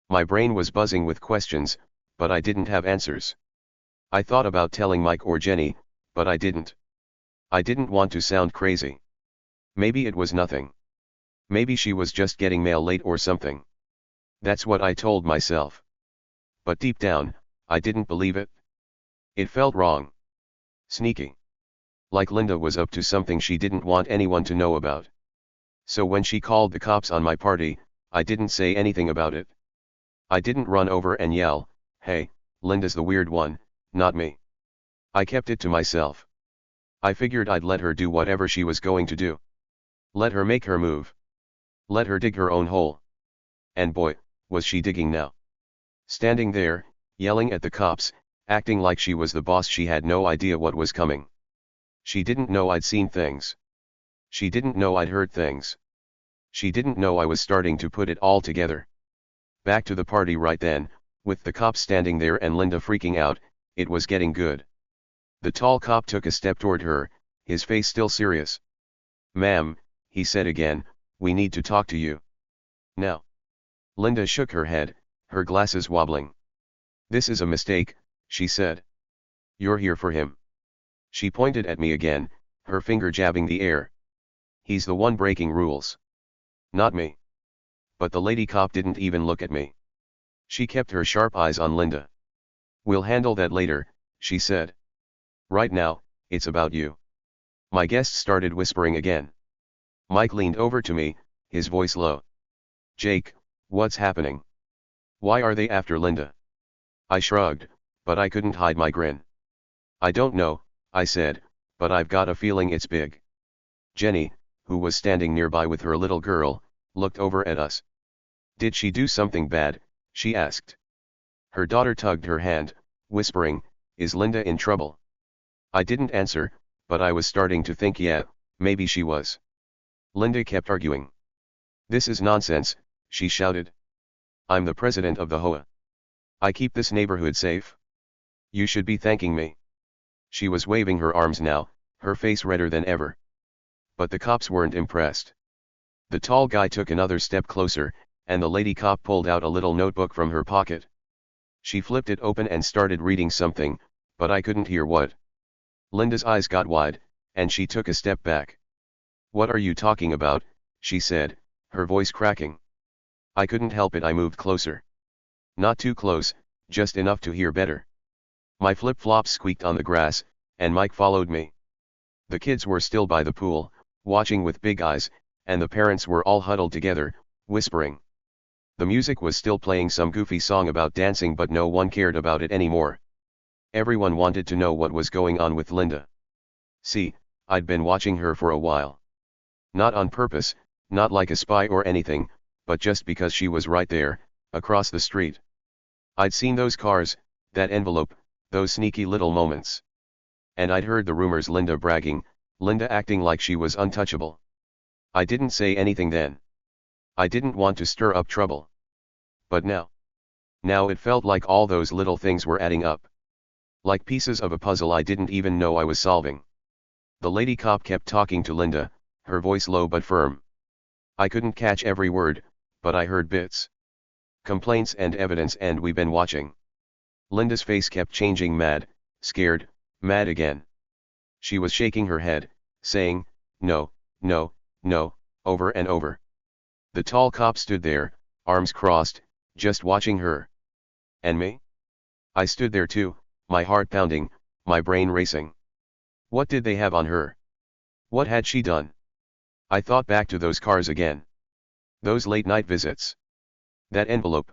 My brain was buzzing with questions, but I didn't have answers. I thought about telling Mike or Jenny, but I didn't. I didn't want to sound crazy. Maybe it was nothing. Maybe she was just getting mail late or something. That's what I told myself. But deep down, I didn't believe it. It felt wrong. Sneaky. Like Linda was up to something she didn't want anyone to know about. So when she called the cops on my party, I didn't say anything about it. I didn't run over and yell, "Hey, Linda's the weird one, not me." I kept it to myself. I figured I'd let her do whatever she was going to do. Let her make her move. Let her dig her own hole. And boy, was she digging now. Standing there, yelling at the cops, acting like she was the boss. She had no idea what was coming. She didn't know I'd seen things. She didn't know I'd heard things. She didn't know I was starting to put it all together. Back to the party right then, With the cops standing there and Linda freaking out, it was getting good. The tall cop took a step toward her, his face still serious. "Ma'am," he said again, "we need to talk to you. Now." Linda shook her head, her glasses wobbling. "This is a mistake," she said. "You're here for him." She pointed at me again, her finger jabbing the air. "He's the one breaking rules. Not me." But the lady cop didn't even look at me. She kept her sharp eyes on Linda. "We'll handle that later," she said. "Right now, it's about you." My guest started whispering again. Mike leaned over to me, his voice low. "Jake, what's happening? Why are they after Linda?" I shrugged, but I couldn't hide my grin. "I don't know," I said, "but I've got a feeling it's big." Jenny, who was standing nearby with her little girl, looked over at us. "Did she do something bad?" she asked. Her daughter tugged her hand, whispering, "Is Linda in trouble?" I didn't answer, but I was starting to think, yeah, maybe she was. Linda kept arguing. "This is nonsense," she shouted. "I'm the president of the HOA. I keep this neighborhood safe. You should be thanking me." She was waving her arms now, her face redder than ever. But the cops weren't impressed. The tall guy took another step closer, and the lady cop pulled out a little notebook from her pocket. She flipped it open and started reading something, but I couldn't hear what. Linda's eyes got wide, and she took a step back. "What are you talking about?" she said, her voice cracking. I couldn't help it, I moved closer. Not too close, just enough to hear better. My flip-flops squeaked on the grass, and Mike followed me. The kids were still by the pool, watching with big eyes, and the parents were all huddled together, whispering. The music was still playing some goofy song about dancing, but no one cared about it anymore. Everyone wanted to know what was going on with Linda. See, I'd been watching her for a while. Not on purpose, not like a spy or anything, but just because she was right there, across the street. I'd seen those cars, that envelope, those sneaky little moments. And I'd heard the rumors, Linda bragging, Linda acting like she was untouchable. I didn't say anything then. I didn't want to stir up trouble. But now it felt like all those little things were adding up. Like pieces of a puzzle I didn't even know I was solving. The lady cop kept talking to Linda, her voice low but firm. I couldn't catch every word, but I heard bits. "Complaints and evidence, and we've been watching." Linda's face kept changing, mad, scared, mad again. She was shaking her head, saying, "No, no, no," over and over. The tall cop stood there, arms crossed, just watching her. And me? I stood there too, my heart pounding, my brain racing. What did they have on her? What had she done? I thought back to those cars again. Those late-night visits. That envelope.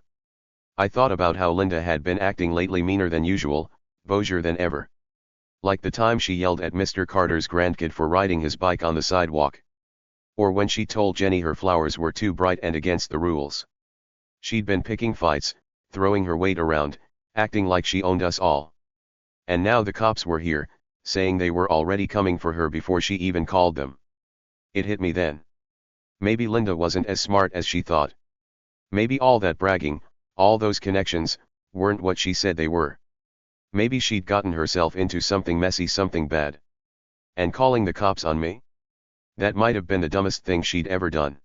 I thought about how Linda had been acting lately, meaner than usual, bougier than ever. Like the time she yelled at Mr. Carter's grandkid for riding his bike on the sidewalk. Or when she told Jenny her flowers were too bright and against the rules. She'd been picking fights, throwing her weight around, acting like she owned us all. And now the cops were here, saying they were already coming for her before she even called them. It hit me then. Maybe Linda wasn't as smart as she thought. Maybe all that bragging, all those connections, weren't what she said they were. Maybe she'd gotten herself into something messy, something bad. And calling the cops on me? That might have been the dumbest thing she'd ever done.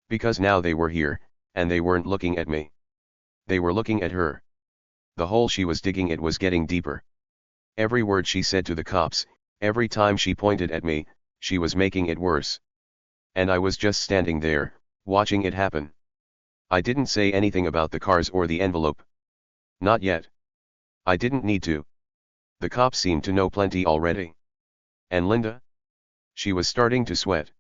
Because now they were here, and they weren't looking at me. They were looking at her. The hole she was digging, it was getting deeper. Every word she said to the cops, every time she pointed at me, she was making it worse. And I was just standing there, watching it happen. I didn't say anything about the cars or the envelope. Not yet. I didn't need to. The cops seemed to know plenty already. And Linda? She was starting to sweat.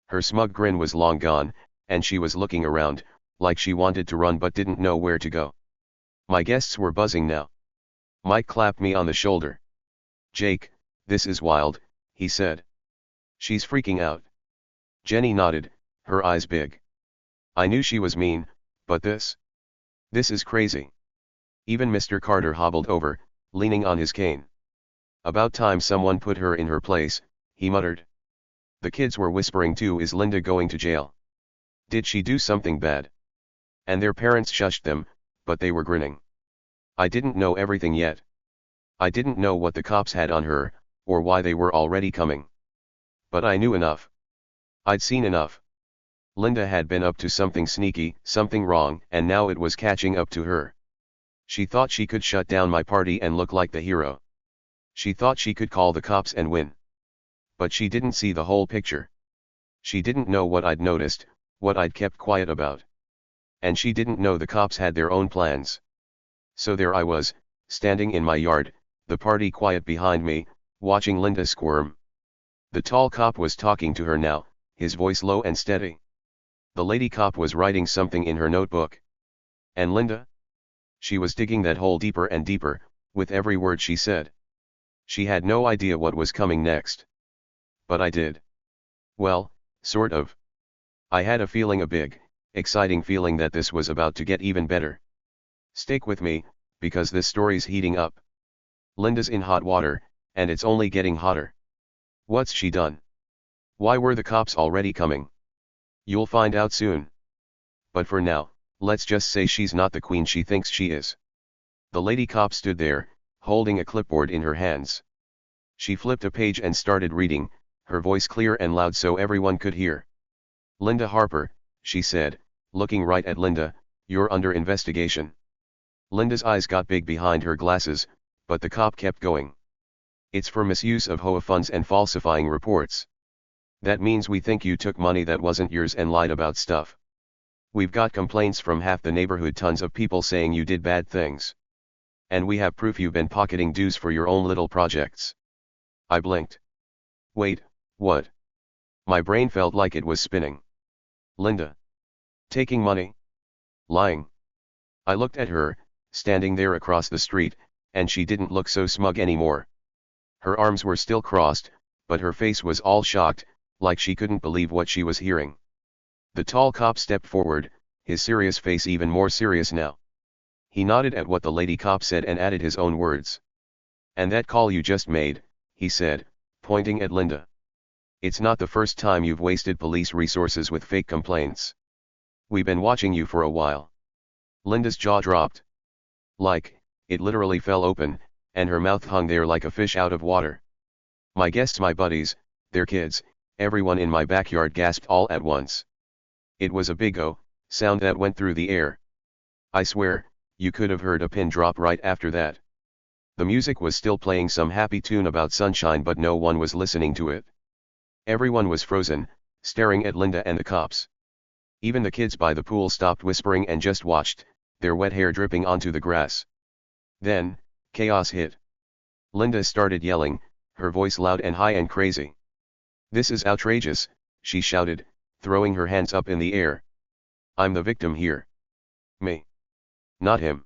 Her smug grin was long gone, and she was looking around, like she wanted to run but didn't know where to go. My guests were buzzing now. Mike clapped me on the shoulder. "Jake, this is wild," he said. "She's freaking out." Jenny nodded, her eyes big. I knew she was mean, but this is crazy. Even Mr. Carter hobbled over, leaning on his cane. "About time someone put her in her place," he muttered. The kids were whispering too, "Is Linda going to jail? Did she do something bad?" And their parents shushed them, but they were grinning. I didn't know everything yet. I didn't know what the cops had on her, or why they were already coming. But I knew enough. I'd seen enough. Linda had been up to something sneaky, something wrong, and now it was catching up to her. She thought she could shut down my party and look like the hero. She thought she could call the cops and win. But she didn't see the whole picture. She didn't know what I'd noticed, what I'd kept quiet about. And she didn't know the cops had their own plans. So there I was, standing in my yard, the party quiet behind me, watching Linda squirm. The tall cop was talking to her now, his voice low and steady. The lady cop was writing something in her notebook. And Linda? She was digging that hole deeper and deeper, with every word she said. She had no idea what was coming next. But I did. Well, sort of. I had a feeling, a big, exciting feeling that this was about to get even better. Stick with me, because this story's heating up. Linda's in hot water, and it's only getting hotter. What's she done? Why were the cops already coming? You'll find out soon. But for now, let's just say she's not the queen she thinks she is. The lady cop stood there, holding a clipboard in her hands. She flipped a page and started reading, her voice clear and loud so everyone could hear. Linda Harper, she said, looking right at Linda, you're under investigation. Linda's eyes got big behind her glasses, but the cop kept going. It's for misuse of HOA funds and falsifying reports. That means we think you took money that wasn't yours and lied about stuff. We've got complaints from half the neighborhood, tons of people saying you did bad things. And we have proof you've been pocketing dues for your own little projects. I blinked. Wait, what? My brain felt like it was spinning. Linda. Taking money? Lying? I looked at her, standing there across the street, and she didn't look so smug anymore. Her arms were still crossed, but her face was all shocked, like she couldn't believe what she was hearing. The tall cop stepped forward, his serious face even more serious now. He nodded at what the lady cop said and added his own words. And that call you just made, he said, pointing at Linda. It's not the first time you've wasted police resources with fake complaints. We've been watching you for a while. Linda's jaw dropped. Like, it literally fell open, and her mouth hung there like a fish out of water. My guests, my buddies, their kids, everyone in my backyard gasped all at once. It was a big "oh" sound that went through the air. I swear, you could have heard a pin drop right after that. The music was still playing, some happy tune about sunshine, but no one was listening to it. Everyone was frozen, staring at Linda and the cops. Even the kids by the pool stopped whispering and just watched, their wet hair dripping onto the grass. Then, chaos hit. Linda started yelling, her voice loud and high and crazy. This is outrageous, she shouted, throwing her hands up in the air. I'm the victim here. Me. Not him.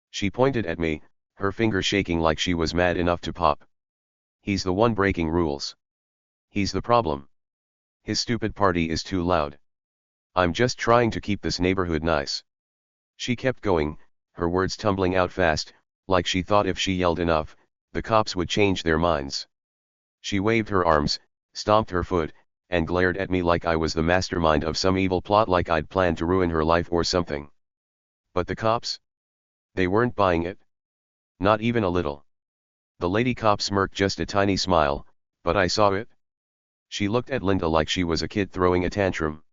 She pointed at me, her finger shaking like she was mad enough to pop. He's the one breaking rules. He's the problem. His stupid party is too loud. I'm just trying to keep this neighborhood nice. She kept going, her words tumbling out fast, like she thought if she yelled enough, the cops would change their minds. She waved her arms, stomped her foot, and glared at me like I was the mastermind of some evil plot, like I'd planned to ruin her life or something. But the cops? They weren't buying it. Not even a little. The lady cop smirked just a tiny smile, but I saw it. She looked at Linda like she was a kid throwing a tantrum.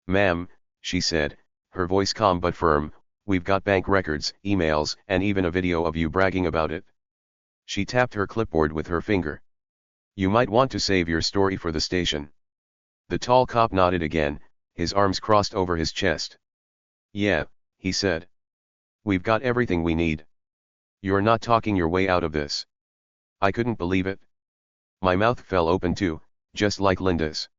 Ma'am, she said, her voice calm but firm, we've got bank records, emails, and even a video of you bragging about it. She tapped her clipboard with her finger. You might want to save your story for the station. The tall cop nodded again, his arms crossed over his chest. Yeah, he said. We've got everything we need. You're not talking your way out of this. I couldn't believe it. My mouth fell open too, just like Linda's.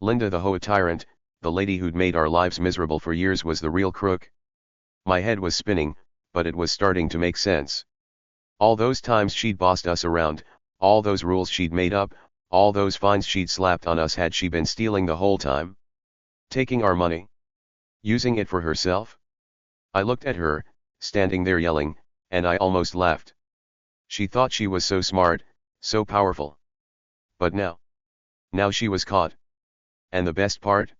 Linda, the HOA tyrant, the lady who'd made our lives miserable for years, was the real crook. My head was spinning, but it was starting to make sense. All those times she'd bossed us around, all those rules she'd made up, all those fines she'd slapped on us, had she been stealing the whole time? Taking our money? Using it for herself? I looked at her, standing there yelling, and I almost laughed. She thought she was so smart, so powerful. But now she was caught. And the best part?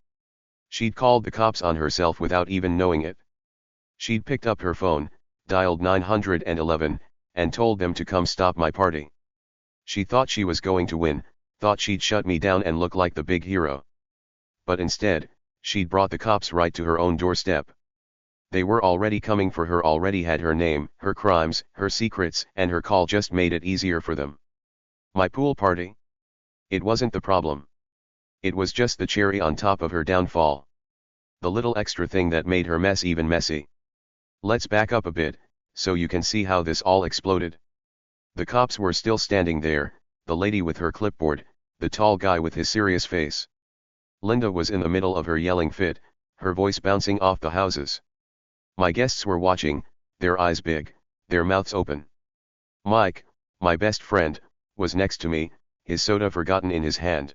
She'd called the cops on herself without even knowing it. She'd picked up her phone, dialed 911, and told them to come stop my party. She thought she was going to win, thought she'd shut me down and look like the big hero. But instead, she'd brought the cops right to her own doorstep. They were already coming for her, already had her name, her crimes, her secrets, and her call just made it easier for them. My pool party? It wasn't the problem. It was just the cherry on top of her downfall. The little extra thing that made her mess even messy. Let's back up a bit, so you can see how this all exploded. The cops were still standing there, the lady with her clipboard, the tall guy with his serious face. Linda was in the middle of her yelling fit, her voice bouncing off the houses. My guests were watching, their eyes big, their mouths open. Mike, my best friend, was next to me, his soda forgotten in his hand.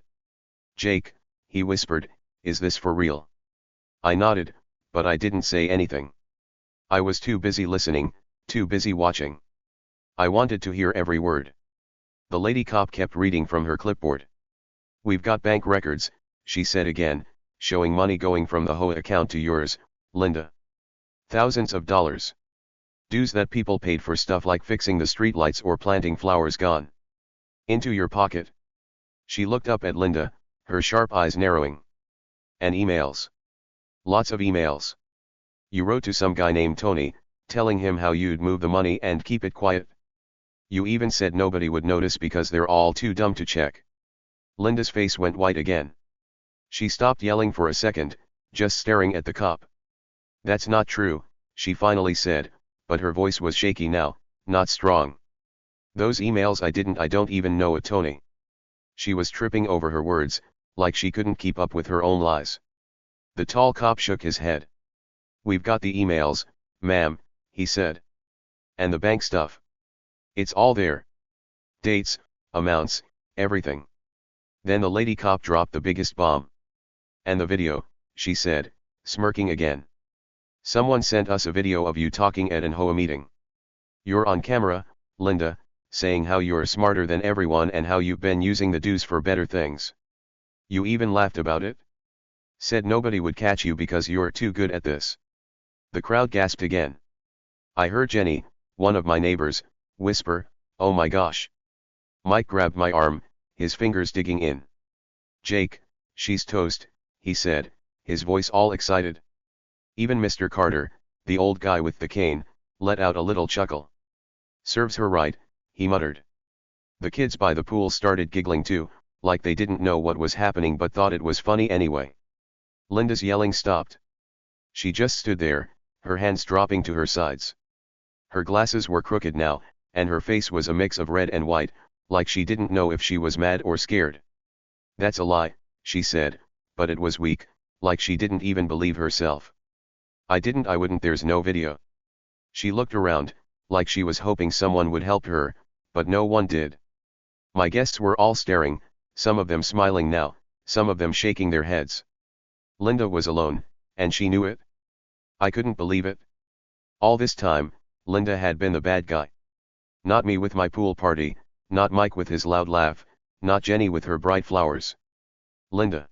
Jake, he whispered, is this for real? I nodded, but I didn't say anything. I was too busy listening, too busy watching. I wanted to hear every word. The lady cop kept reading from her clipboard. We've got bank records, she said again, showing money going from the HOA account to yours, Linda. Thousands of dollars. Dues that people paid for stuff like fixing the streetlights or planting flowers gone into your pocket. She looked up at Linda, her sharp eyes narrowing. And emails. Lots of emails. You wrote to some guy named Tony, telling him how you'd move the money and keep it quiet. You even said nobody would notice because they're all too dumb to check. Linda's face went white again. She stopped yelling for a second, just staring at the cop. That's not true, she finally said, but her voice was shaky now, not strong. Those emails I don't even know a Tony. She was tripping over her words, like she couldn't keep up with her own lies. The tall cop shook his head. We've got the emails, ma'am, he said. And the bank stuff. It's all there. Dates, amounts, everything. Then the lady cop dropped the biggest bomb. And the video, she said, smirking again. Someone sent us a video of you talking at an HOA meeting. You're on camera, Linda, saying how you're smarter than everyone and how you've been using the dues for better things. You even laughed about it? Said nobody would catch you because you're too good at this. The crowd gasped again. I heard Jenny, one of my neighbors, whisper, oh my gosh. Mike grabbed my arm, his fingers digging in. Jake, she's toast, he said, his voice all excited. Even Mr. Carter, the old guy with the cane, let out a little chuckle. Serves her right, he muttered. The kids by the pool started giggling too, like they didn't know what was happening but thought it was funny anyway. Linda's yelling stopped. She just stood there, her hands dropping to her sides. Her glasses were crooked now, and her face was a mix of red and white, like she didn't know if she was mad or scared. That's a lie, she said, but it was weak, like she didn't even believe herself. I wouldn't, there's no video. She looked around, like she was hoping someone would help her, but no one did. My guests were all staring, some of them smiling now, some of them shaking their heads. Linda was alone, and she knew it. I couldn't believe it. All this time, Linda had been the bad guy. Not me with my pool party, not Mike with his loud laugh, not Jenny with her bright flowers. Linda.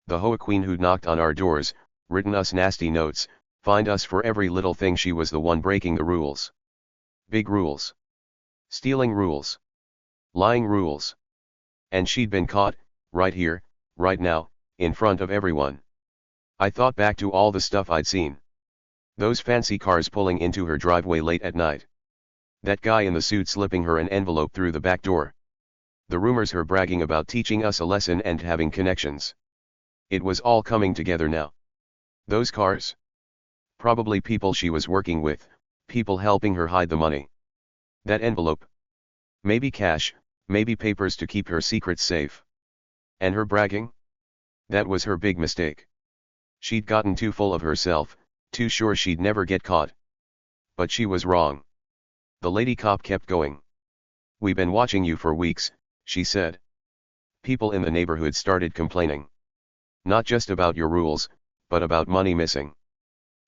The HOA queen who'd knocked on our doors, written us nasty notes, fined us for every little thing. She was the one breaking the rules. Big rules. Stealing rules. Lying rules. And she'd been caught, right here, right now, in front of everyone. I thought back to all the stuff I'd seen. Those fancy cars pulling into her driveway late at night. That guy in the suit slipping her an envelope through the back door. The rumors her bragging about teaching us a lesson and having connections. It was all coming together now. Those cars? Probably people she was working with, people helping her hide the money. That envelope. Maybe cash, maybe papers to keep her secrets safe. And her bragging? That was her big mistake. She'd gotten too full of herself, too sure she'd never get caught. But she was wrong. The lady cop kept going. We've been watching you for weeks, she said. People in the neighborhood started complaining. Not just about your rules, but about money missing.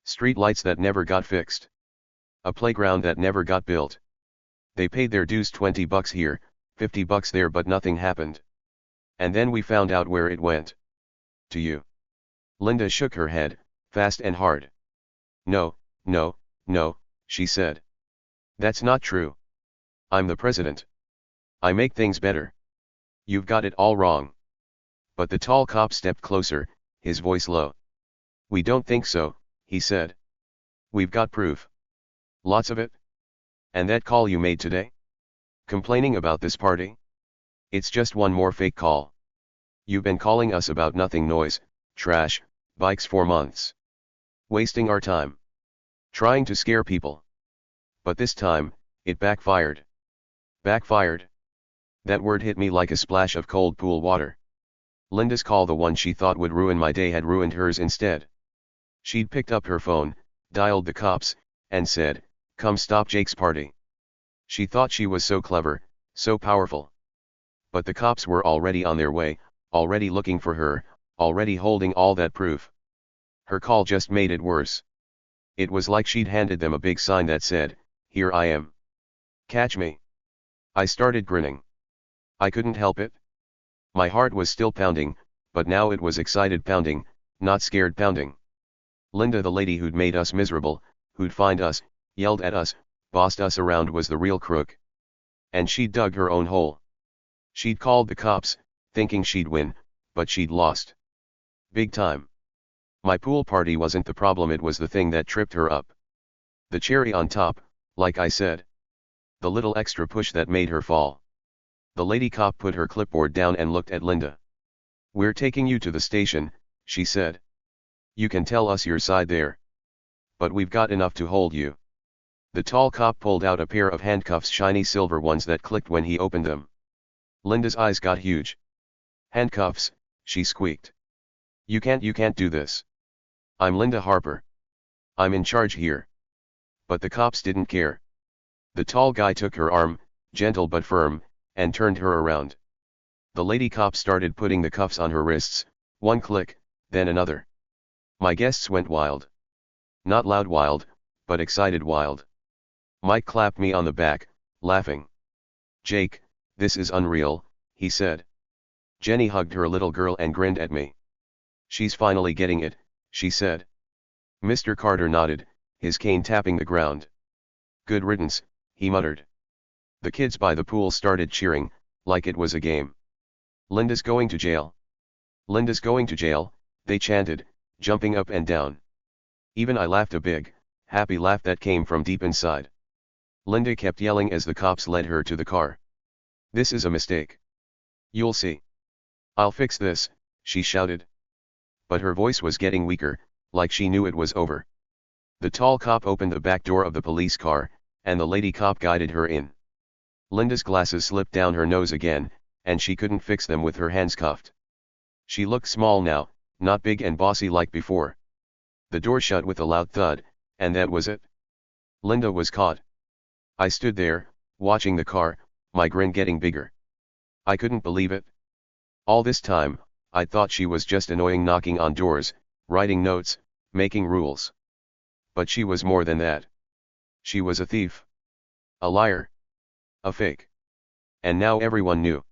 Street lights that never got fixed. A playground that never got built. They paid their dues, $20 here, $50 there, but nothing happened. And then we found out where it went. To you. Linda shook her head, fast and hard. No, no, no, she said. That's not true. I'm the president. I make things better. You've got it all wrong. But the tall cop stepped closer, his voice low. We don't think so, he said. We've got proof. Lots of it. And that call you made today? Complaining about this party? It's just one more fake call. You've been calling us about nothing, noise, trash, bikes for months. Wasting our time. Trying to scare people. But this time, it backfired. Backfired? That word hit me like a splash of cold pool water. Linda's call, the one she thought would ruin my day, had ruined hers instead. She'd picked up her phone, dialed the cops, and said, "Come stop Jake's party." She thought she was so clever, so powerful. But the cops were already on their way, already looking for her, already holding all that proof. Her call just made it worse. It was like she'd handed them a big sign that said, "Here I am. Catch me." I started grinning. I couldn't help it. My heart was still pounding, but now it was excited pounding, not scared pounding. Linda, the lady who'd made us miserable, who'd fined us, yelled at us, bossed us around, was the real crook. And she'd dug her own hole. She'd called the cops, thinking she'd win, but she'd lost. Big time. My pool party wasn't the problem, it was the thing that tripped her up. The cherry on top, like I said. The little extra push that made her fall. The lady cop put her clipboard down and looked at Linda. "We're taking you to the station," she said. "You can tell us your side there. But we've got enough to hold you." The tall cop pulled out a pair of handcuffs, shiny silver ones that clicked when he opened them. Linda's eyes got huge. "Handcuffs," she squeaked. You can't do this. I'm Linda Harper. I'm in charge here." But the cops didn't care. The tall guy took her arm, gentle but firm, and turned her around. The lady cop started putting the cuffs on her wrists, one click, then another. My guests went wild. Not loud wild, but excited wild. Mike clapped me on the back, laughing. "Jake, this is unreal," he said. Jenny hugged her little girl and grinned at me. "She's finally getting it," she said. Mr. Carter nodded, his cane tapping the ground. "Good riddance," he muttered. The kids by the pool started cheering, like it was a game. "Linda's going to jail. Linda's going to jail," they chanted, jumping up and down. Even I laughed, a big, happy laugh that came from deep inside. Linda kept yelling as the cops led her to the car. "This is a mistake. You'll see. I'll fix this," she shouted. But her voice was getting weaker, like she knew it was over. The tall cop opened the back door of the police car, and the lady cop guided her in. Linda's glasses slipped down her nose again, and she couldn't fix them with her hands cuffed. She looked small now, not big and bossy like before. The door shut with a loud thud, and that was it. Linda was caught. I stood there, watching the car, my grin getting bigger. I couldn't believe it. All this time, I thought she was just annoying, knocking on doors, writing notes, making rules. But she was more than that. She was a thief. A liar. A fake. And now everyone knew.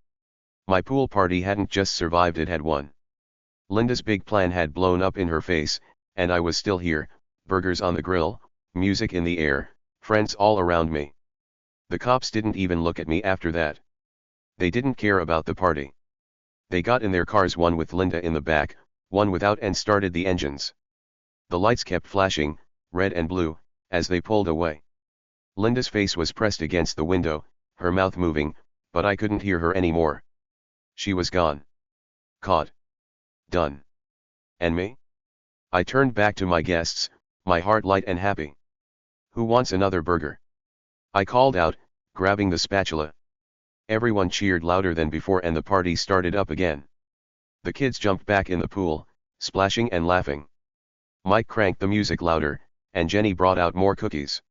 My pool party hadn't just survived, it had won. Linda's big plan had blown up in her face, and I was still here, burgers on the grill, music in the air, friends all around me. The cops didn't even look at me after that. They didn't care about the party. They got in their cars, one with Linda in the back, one without, and started the engines. The lights kept flashing, red and blue, as they pulled away. Linda's face was pressed against the window, her mouth moving, but I couldn't hear her anymore. She was gone. Caught. Done. And me? I turned back to my guests, my heart light and happy. "Who wants another burger?" I called out, grabbing the spatula. Everyone cheered louder than before, and the party started up again. The kids jumped back in the pool, splashing and laughing. Mike cranked the music louder, and Jenny brought out more cookies.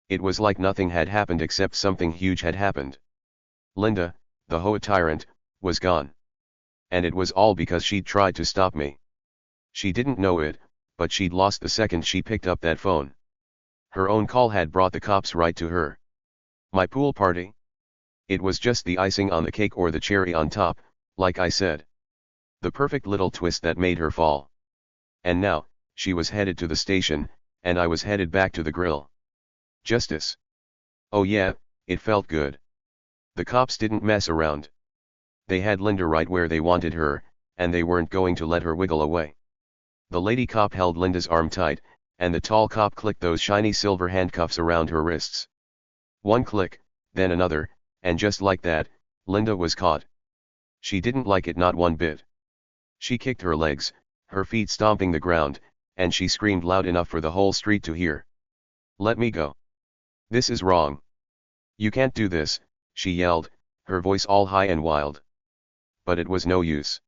It was like nothing had happened except something huge had happened. Linda, the HOA tyrant, was gone. And it was all because she'd tried to stop me. She didn't know it, but she'd lost the second she picked up that phone. Her own call had brought the cops right to her. My pool party? It was just the icing on the cake, or the cherry on top, like I said. The perfect little twist that made her fall. And now, she was headed to the station, and I was headed back to the grill. Justice. Oh yeah, it felt good. The cops didn't mess around. They had Linda right where they wanted her, and they weren't going to let her wiggle away. The lady cop held Linda's arm tight, and the tall cop clicked those shiny silver handcuffs around her wrists. One click, then another, and just like that, Linda was caught. She didn't like it not one bit. She kicked her legs, her feet stomping the ground, and she screamed loud enough for the whole street to hear. "Let me go. This is wrong. You can't do this," she yelled, her voice all high and wild. But it was no use.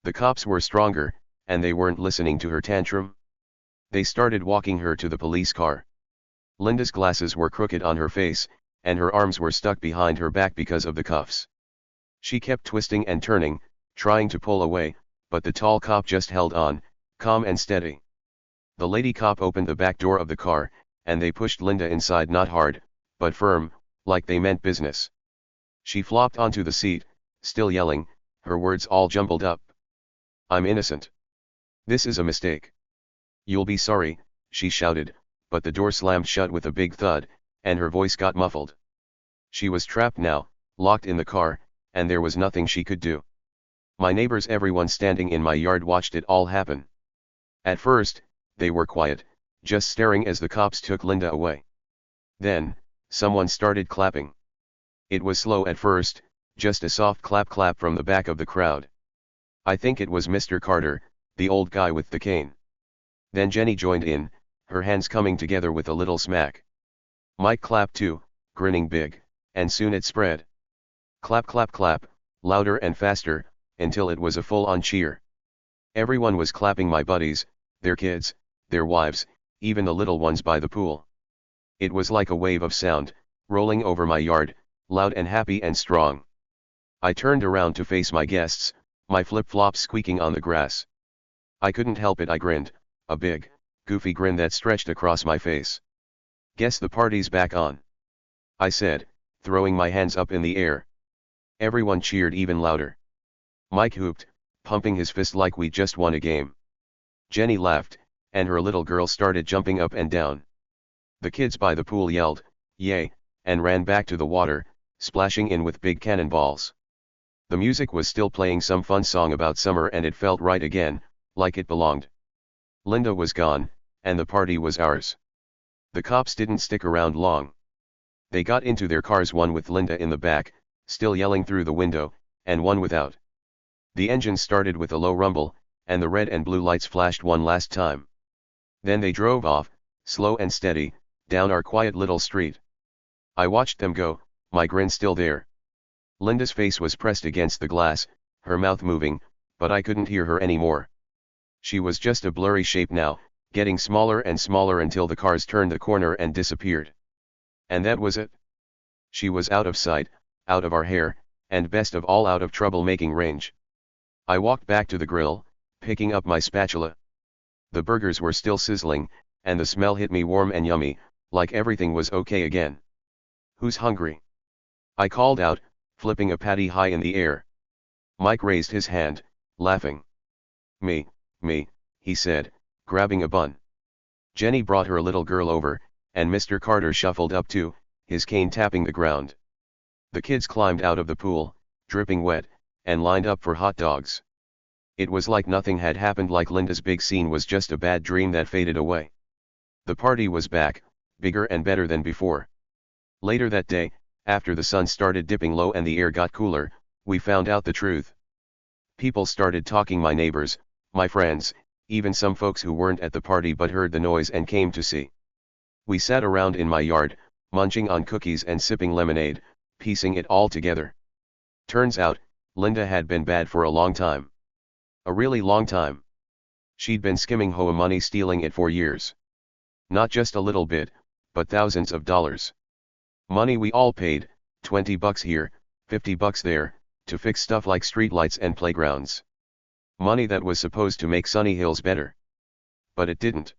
The cops were stronger, and they weren't listening to her tantrum. They started walking her to the police car. Linda's glasses were crooked on her face, and her arms were stuck behind her back because of the cuffs. She kept twisting and turning, trying to pull away, but the tall cop just held on, calm and steady. The lady cop opened the back door of the car, and they pushed Linda inside, not hard, but firm, like they meant business. She flopped onto the seat, still yelling, her words all jumbled up. "I'm innocent. This is a mistake. You'll be sorry," she shouted, but the door slammed shut with a big thud, and her voice got muffled. She was trapped now, locked in the car, and there was nothing she could do. My neighbors, everyone standing in my yard, watched it all happen. At first, they were quiet, just staring as the cops took Linda away. Then, someone started clapping. It was slow at first, just a soft clap from the back of the crowd. I think it was Mr. Carter, the old guy with the cane. Then Jenny joined in, her hands coming together with a little smack. Mike clapped too, grinning big, and soon it spread. Clap clap clap, louder and faster, until it was a full-on cheer. Everyone was clapping, my buddies, their kids, their wives, even the little ones by the pool. It was like a wave of sound, rolling over my yard, loud and happy and strong. I turned around to face my guests, my flip-flops squeaking on the grass. I couldn't help it, I grinned, a big, goofy grin that stretched across my face. "Guess the party's back on," I said, throwing my hands up in the air. Everyone cheered even louder. Mike whooped, pumping his fist like we just won a game. Jenny laughed, and her little girl started jumping up and down. The kids by the pool yelled, "Yay," and ran back to the water, splashing in with big cannonballs. The music was still playing, some fun song about summer, and it felt right again, like it belonged. Linda was gone, and the party was ours. The cops didn't stick around long. They got into their cars, one with Linda in the back, still yelling through the window, and one without. The engine started with a low rumble, and the red and blue lights flashed one last time. Then they drove off, slow and steady, down our quiet little street. I watched them go, my grin still there. Linda's face was pressed against the glass, her mouth moving, but I couldn't hear her anymore. She was just a blurry shape now, getting smaller and smaller until the cars turned the corner and disappeared. And that was it. She was out of sight, out of our hair, and best of all, out of trouble-making range. I walked back to the grill, picking up my spatula. The burgers were still sizzling, and the smell hit me warm and yummy, like everything was okay again. "Who's hungry?" I called out, flipping a patty high in the air. Mike raised his hand, laughing. Me," he said, grabbing a bun. Jenny brought her little girl over, and Mr. Carter shuffled up too, his cane tapping the ground. The kids climbed out of the pool, dripping wet, and lined up for hot dogs. It was like nothing had happened, like Linda's big scene was just a bad dream that faded away. The party was back, bigger and better than before. Later that day, after the sun started dipping low and the air got cooler, we found out the truth. People started talking, my neighbors, my friends, even some folks who weren't at the party but heard the noise and came to see. We sat around in my yard, munching on cookies and sipping lemonade, piecing it all together. Turns out, Linda had been bad for a long time. A really long time. She'd been skimming HOA money, stealing it for years. Not just a little bit, but thousands of dollars. Money we all paid, $20 here, $50 there, to fix stuff like streetlights and playgrounds. Money that was supposed to make Sunny Hills better. But it didn't.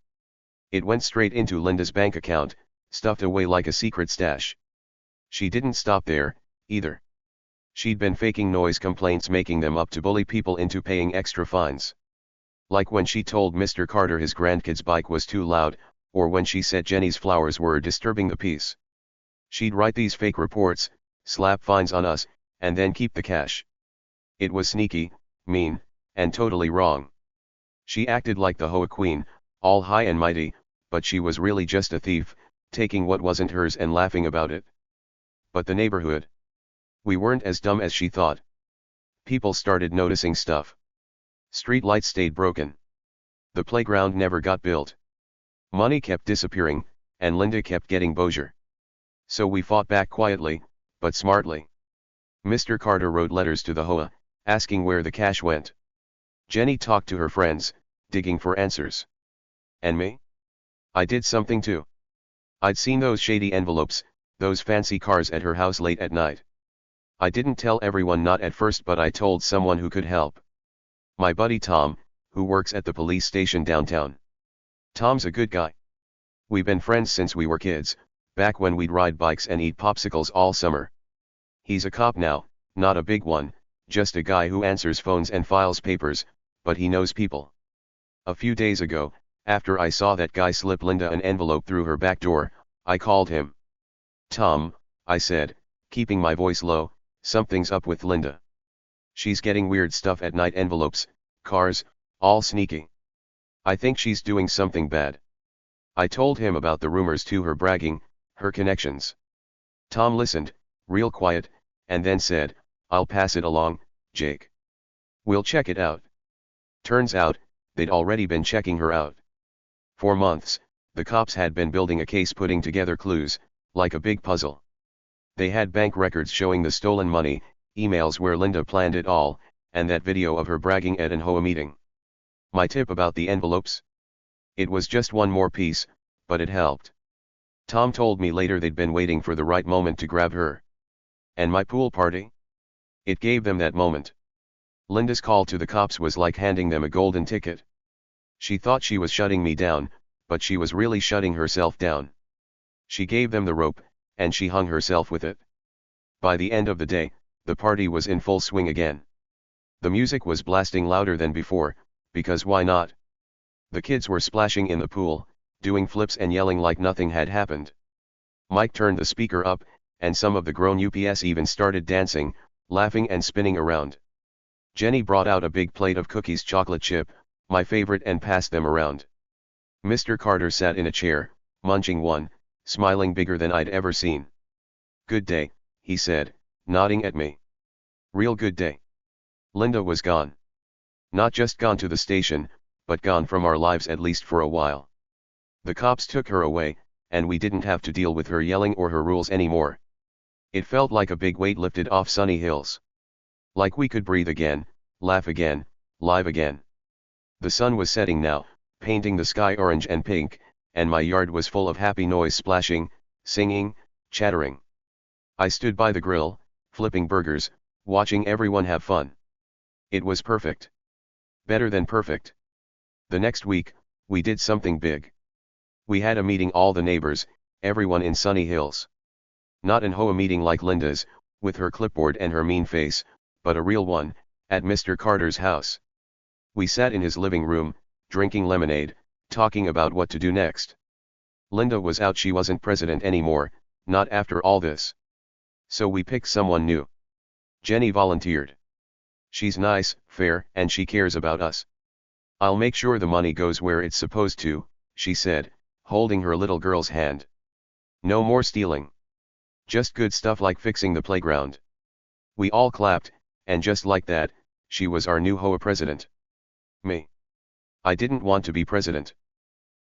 It went straight into Linda's bank account, stuffed away like a secret stash. She didn't stop there, either. She'd been faking noise complaints, making them up to bully people into paying extra fines. Like when she told Mr. Carter his grandkid's bike was too loud, or when she said Jenny's flowers were disturbing the peace. She'd write these fake reports, slap fines on us, and then keep the cash. It was sneaky, mean, and totally wrong. She acted like the HOA queen, all high and mighty, but she was really just a thief, taking what wasn't hers and laughing about it. But the neighborhood. We weren't as dumb as she thought. People started noticing stuff. Street lights stayed broken. The playground never got built. Money kept disappearing, and Linda kept getting Bozier. So we fought back quietly, but smartly. Mr. Carter wrote letters to the HOA, asking where the cash went. Jenny talked to her friends, digging for answers. And me? I did something too. I'd seen those shady envelopes, those fancy cars at her house late at night. I didn't tell everyone, not at first, but I told someone who could help. My buddy Tom, who works at the police station downtown. Tom's a good guy. We've been friends since we were kids, back when we'd ride bikes and eat popsicles all summer. He's a cop now, not a big one, just a guy who answers phones and files papers, but he knows people. A few days ago, after I saw that guy slip Linda an envelope through her back door, I called him. Tom, I said, keeping my voice low, something's up with Linda. She's getting weird stuff at night, envelopes, cars, all sneaky. I think she's doing something bad. I told him about the rumors to her, bragging, her connections. Tom listened, real quiet, and then said, I'll pass it along, Jake. We'll check it out. Turns out, they'd already been checking her out. For months, the cops had been building a case, putting together clues, like a big puzzle. They had bank records showing the stolen money, emails where Linda planned it all, and that video of her bragging at an HOA meeting. My tip about the envelopes? It was just one more piece, but it helped. Tom told me later they'd been waiting for the right moment to grab her. And my pool party? It gave them that moment. Linda's call to the cops was like handing them a golden ticket. She thought she was shutting me down, but she was really shutting herself down. She gave them the rope, and she hung herself with it. By the end of the day, the party was in full swing again. The music was blasting louder than before, because why not? The kids were splashing in the pool, doing flips and yelling like nothing had happened. Mike turned the speaker up, and some of the grown ups even started dancing, laughing and spinning around. Jenny brought out a big plate of cookies, chocolate chip, my favorite, and passed them around. Mr. Carter sat in a chair, munching one, smiling bigger than I'd ever seen. Good day, he said, nodding at me. Real good day. Linda was gone. Not just gone to the station, but gone from our lives, at least for a while. The cops took her away, and we didn't have to deal with her yelling or her rules anymore. It felt like a big weight lifted off Sunny Hills. Like we could breathe again, laugh again, live again. The sun was setting now, painting the sky orange and pink, and my yard was full of happy noise, splashing, singing, chattering. I stood by the grill, flipping burgers, watching everyone have fun. It was perfect. Better than perfect. The next week, we did something big. We had a meeting, all the neighbors, everyone in Sunny Hills. Not an HOA meeting like Linda's, with her clipboard and her mean face, but a real one, at Mr. Carter's house. We sat in his living room, drinking lemonade, talking about what to do next. Linda was out, she wasn't president anymore, not after all this. So we picked someone new. Jenny volunteered. She's nice, fair, and she cares about us. I'll make sure the money goes where it's supposed to, she said, holding her little girl's hand. No more stealing. Just good stuff like fixing the playground. We all clapped, and just like that, she was our new HOA president. Me. I didn't want to be president.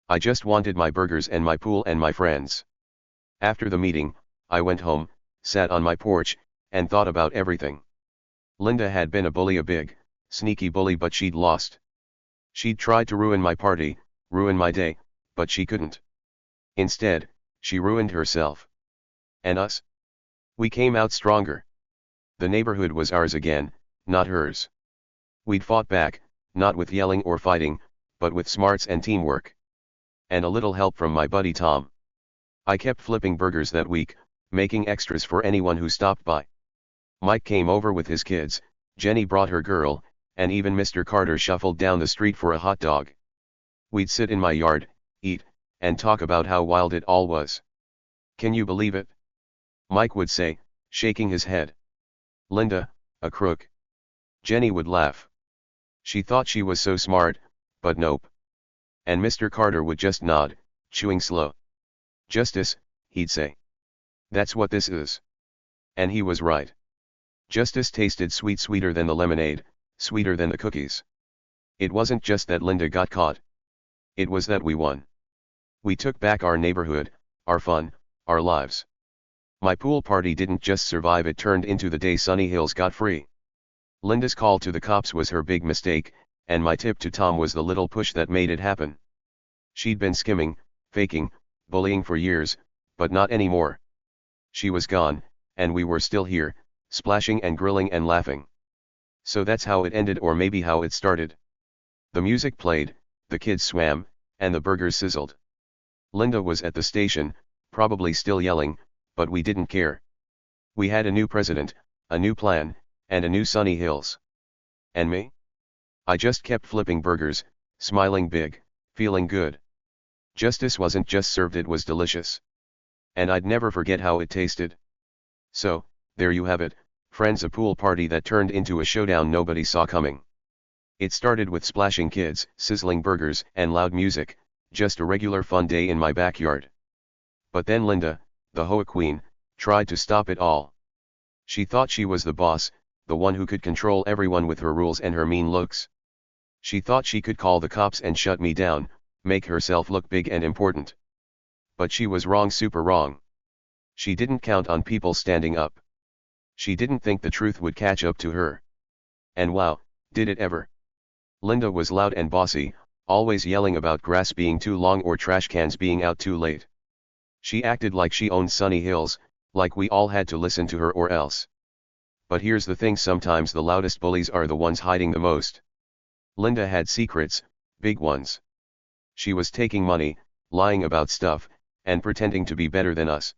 I just wanted my burgers and my pool and my friends. After the meeting, I went home, sat on my porch, and thought about everything. Linda had been a bully, a big, sneaky bully, but she'd lost. She'd tried to ruin my party, ruin my day, but she couldn't. Instead, she ruined herself. And us? We came out stronger. The neighborhood was ours again, not hers. We'd fought back, not with yelling or fighting, but with smarts and teamwork. And a little help from my buddy Tom. I kept flipping burgers that week, making extras for anyone who stopped by. Mike came over with his kids, Jenny brought her girl, and even Mr. Carter shuffled down the street for a hot dog. We'd sit in my yard, eat, and talk about how wild it all was. Can you believe it? Mike would say, shaking his head. Linda, a crook. Jenny would laugh. She thought she was so smart, but nope. And Mr. Carter would just nod, chewing slow. Justice, he'd say. That's what this is. And he was right. Justice tasted sweeter than the lemonade, sweeter than the cookies. It wasn't just that Linda got caught. It was that we won. We took back our neighborhood, our fun, our lives. My pool party didn't just survive, it turned into the day Sunny Hills got free. Linda's call to the cops was her big mistake, and my tip to Tom was the little push that made it happen. She'd been skimming, faking, bullying for years, but not anymore. She was gone, and we were still here, splashing and grilling and laughing. So that's how it ended, or maybe how it started. The music played, the kids swam, and the burgers sizzled. Linda was at the station, probably still yelling, but we didn't care. We had a new president, a new plan, and a new Sunny Hills. And me? I just kept flipping burgers, smiling big, feeling good. Justice wasn't just served, it was delicious. And I'd never forget how it tasted. So, there you have it, friends, a pool party that turned into a showdown nobody saw coming. It started with splashing kids, sizzling burgers, and loud music, just a regular fun day in my backyard. But then Linda, the HOA queen, tried to stop it all. She thought she was the boss, the one who could control everyone with her rules and her mean looks. She thought she could call the cops and shut me down, make herself look big and important. But she was wrong, super wrong. She didn't count on people standing up. She didn't think the truth would catch up to her. And wow, did it ever. Linda was loud and bossy, always yelling about grass being too long or trash cans being out too late. She acted like she owned Sunny Hills, like we all had to listen to her or else. But here's the thing, sometimes the loudest bullies are the ones hiding the most. Linda had secrets, big ones. She was taking money, lying about stuff, and pretending to be better than us.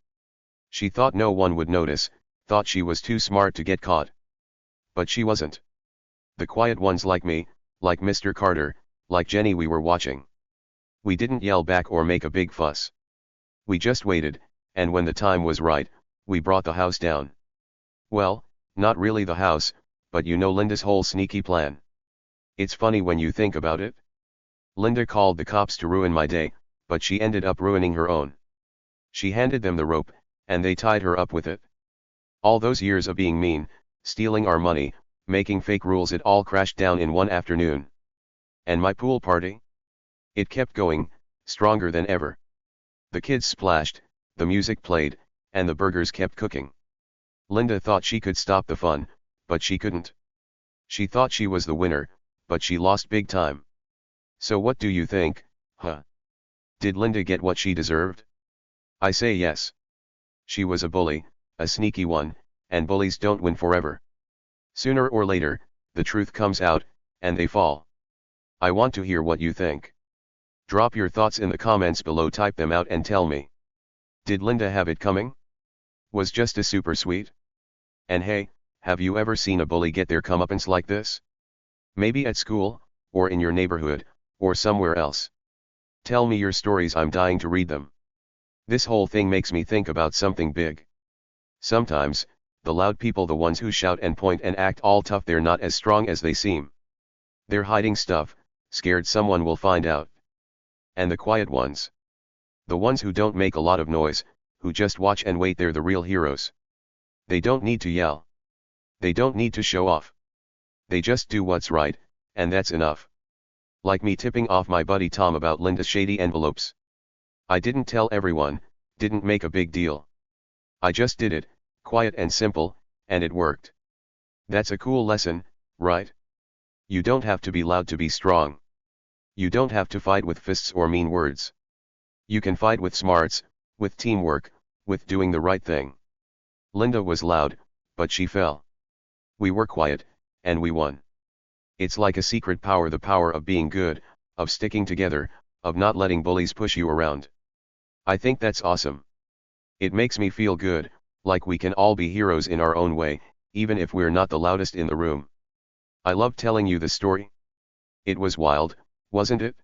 She thought no one would notice, thought she was too smart to get caught. But she wasn't. The quiet ones like me, like Mr. Carter, like Jenny, we were watching. We didn't yell back or make a big fuss. We just waited, and when the time was right, we brought the house down. Well, not really the house, but you know Linda's whole sneaky plan. It's funny when you think about it. Linda called the cops to ruin my day, but she ended up ruining her own. She handed them the rope, and they tied her up with it. All those years of being mean, stealing our money, making fake rules, it all crashed down in one afternoon. And my pool party? It kept going, stronger than ever. The kids splashed, the music played, and the burgers kept cooking. Linda thought she could stop the fun, but she couldn't. She thought she was the winner, but she lost big time. So what do you think, huh? Did Linda get what she deserved? I say yes. She was a bully, a sneaky one, and bullies don't win forever. Sooner or later, the truth comes out, and they fall. I want to hear what you think. Drop your thoughts in the comments below, type them out and tell me. Did Linda have it coming? Was Justice super sweet? And hey, have you ever seen a bully get their comeuppance like this? Maybe at school, or in your neighborhood, or somewhere else. Tell me your stories, I'm dying to read them. This whole thing makes me think about something big. Sometimes, the loud people, the ones who shout and point and act all tough, they're not as strong as they seem. They're hiding stuff, scared someone will find out. And the quiet ones, the ones who don't make a lot of noise, who just watch and wait, they're the real heroes. They don't need to yell. They don't need to show off. They just do what's right, and that's enough. Like me tipping off my buddy Tom about Linda's shady envelopes. I didn't tell everyone, didn't make a big deal. I just did it, quiet and simple, and it worked. That's a cool lesson, right? You don't have to be loud to be strong. You don't have to fight with fists or mean words. You can fight with smarts, with teamwork, with doing the right thing. Linda was loud, but she fell. We were quiet, and we won. It's like a secret power, the power of being good, of sticking together, of not letting bullies push you around. I think that's awesome. It makes me feel good, like we can all be heroes in our own way, even if we're not the loudest in the room. I love telling you the story. It was wild, wasn't it?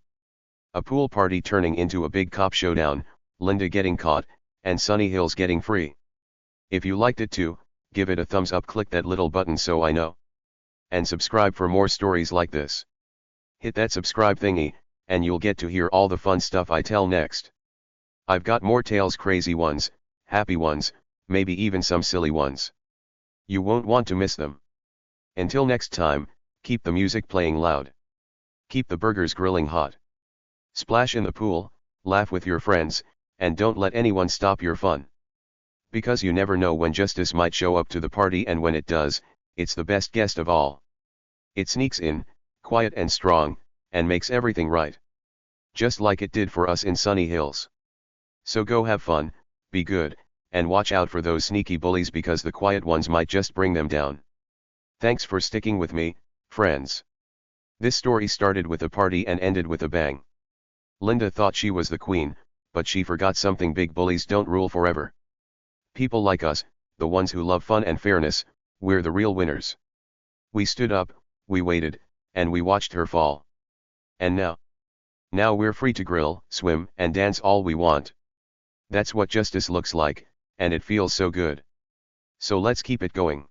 A pool party turning into a big cop showdown, Linda getting caught, and Sunny Hills getting free. If you liked it too, give it a thumbs up, click that little button so I know. And subscribe for more stories like this. Hit that subscribe thingy, and you'll get to hear all the fun stuff I tell next. I've got more tales, crazy ones, happy ones, maybe even some silly ones. You won't want to miss them. Until next time, keep the music playing loud. Keep the burgers grilling hot. Splash in the pool, laugh with your friends, and don't let anyone stop your fun. Because you never know when justice might show up to the party, and when it does, it's the best guest of all. It sneaks in, quiet and strong, and makes everything right. Just like it did for us in Sunny Hills. So go have fun, be good, and watch out for those sneaky bullies, because the quiet ones might just bring them down. Thanks for sticking with me, friends. This story started with a party and ended with a bang. Linda thought she was the queen, but she forgot something big: bullies don't rule forever. People like us, the ones who love fun and fairness, we're the real winners. We stood up, we waited, and we watched her fall. And now we're free to grill, swim, and dance all we want. That's what justice looks like, and it feels so good. So let's keep it going.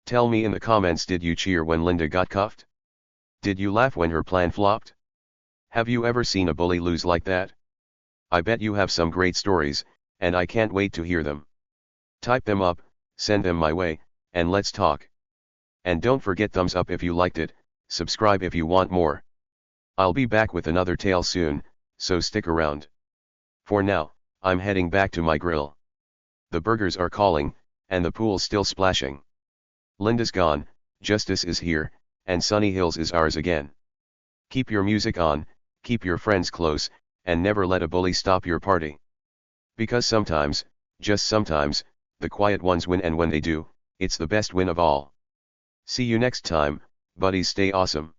Tell me in the comments, did you cheer when Linda got cuffed? Did you laugh when her plan flopped? Have you ever seen a bully lose like that? I bet you have some great stories, and I can't wait to hear them. Type them up, send them my way, and let's talk. And don't forget thumbs up if you liked it, subscribe if you want more. I'll be back with another tale soon, so stick around. For now, I'm heading back to my grill. The burgers are calling, and the pool's still splashing. Linda's gone, justice is here, and Sunny Hills is ours again. Keep your music on, keep your friends close, and never let a bully stop your party. Because sometimes, just sometimes, the quiet ones win, and when they do, it's the best win of all. See you next time, buddies. Stay awesome.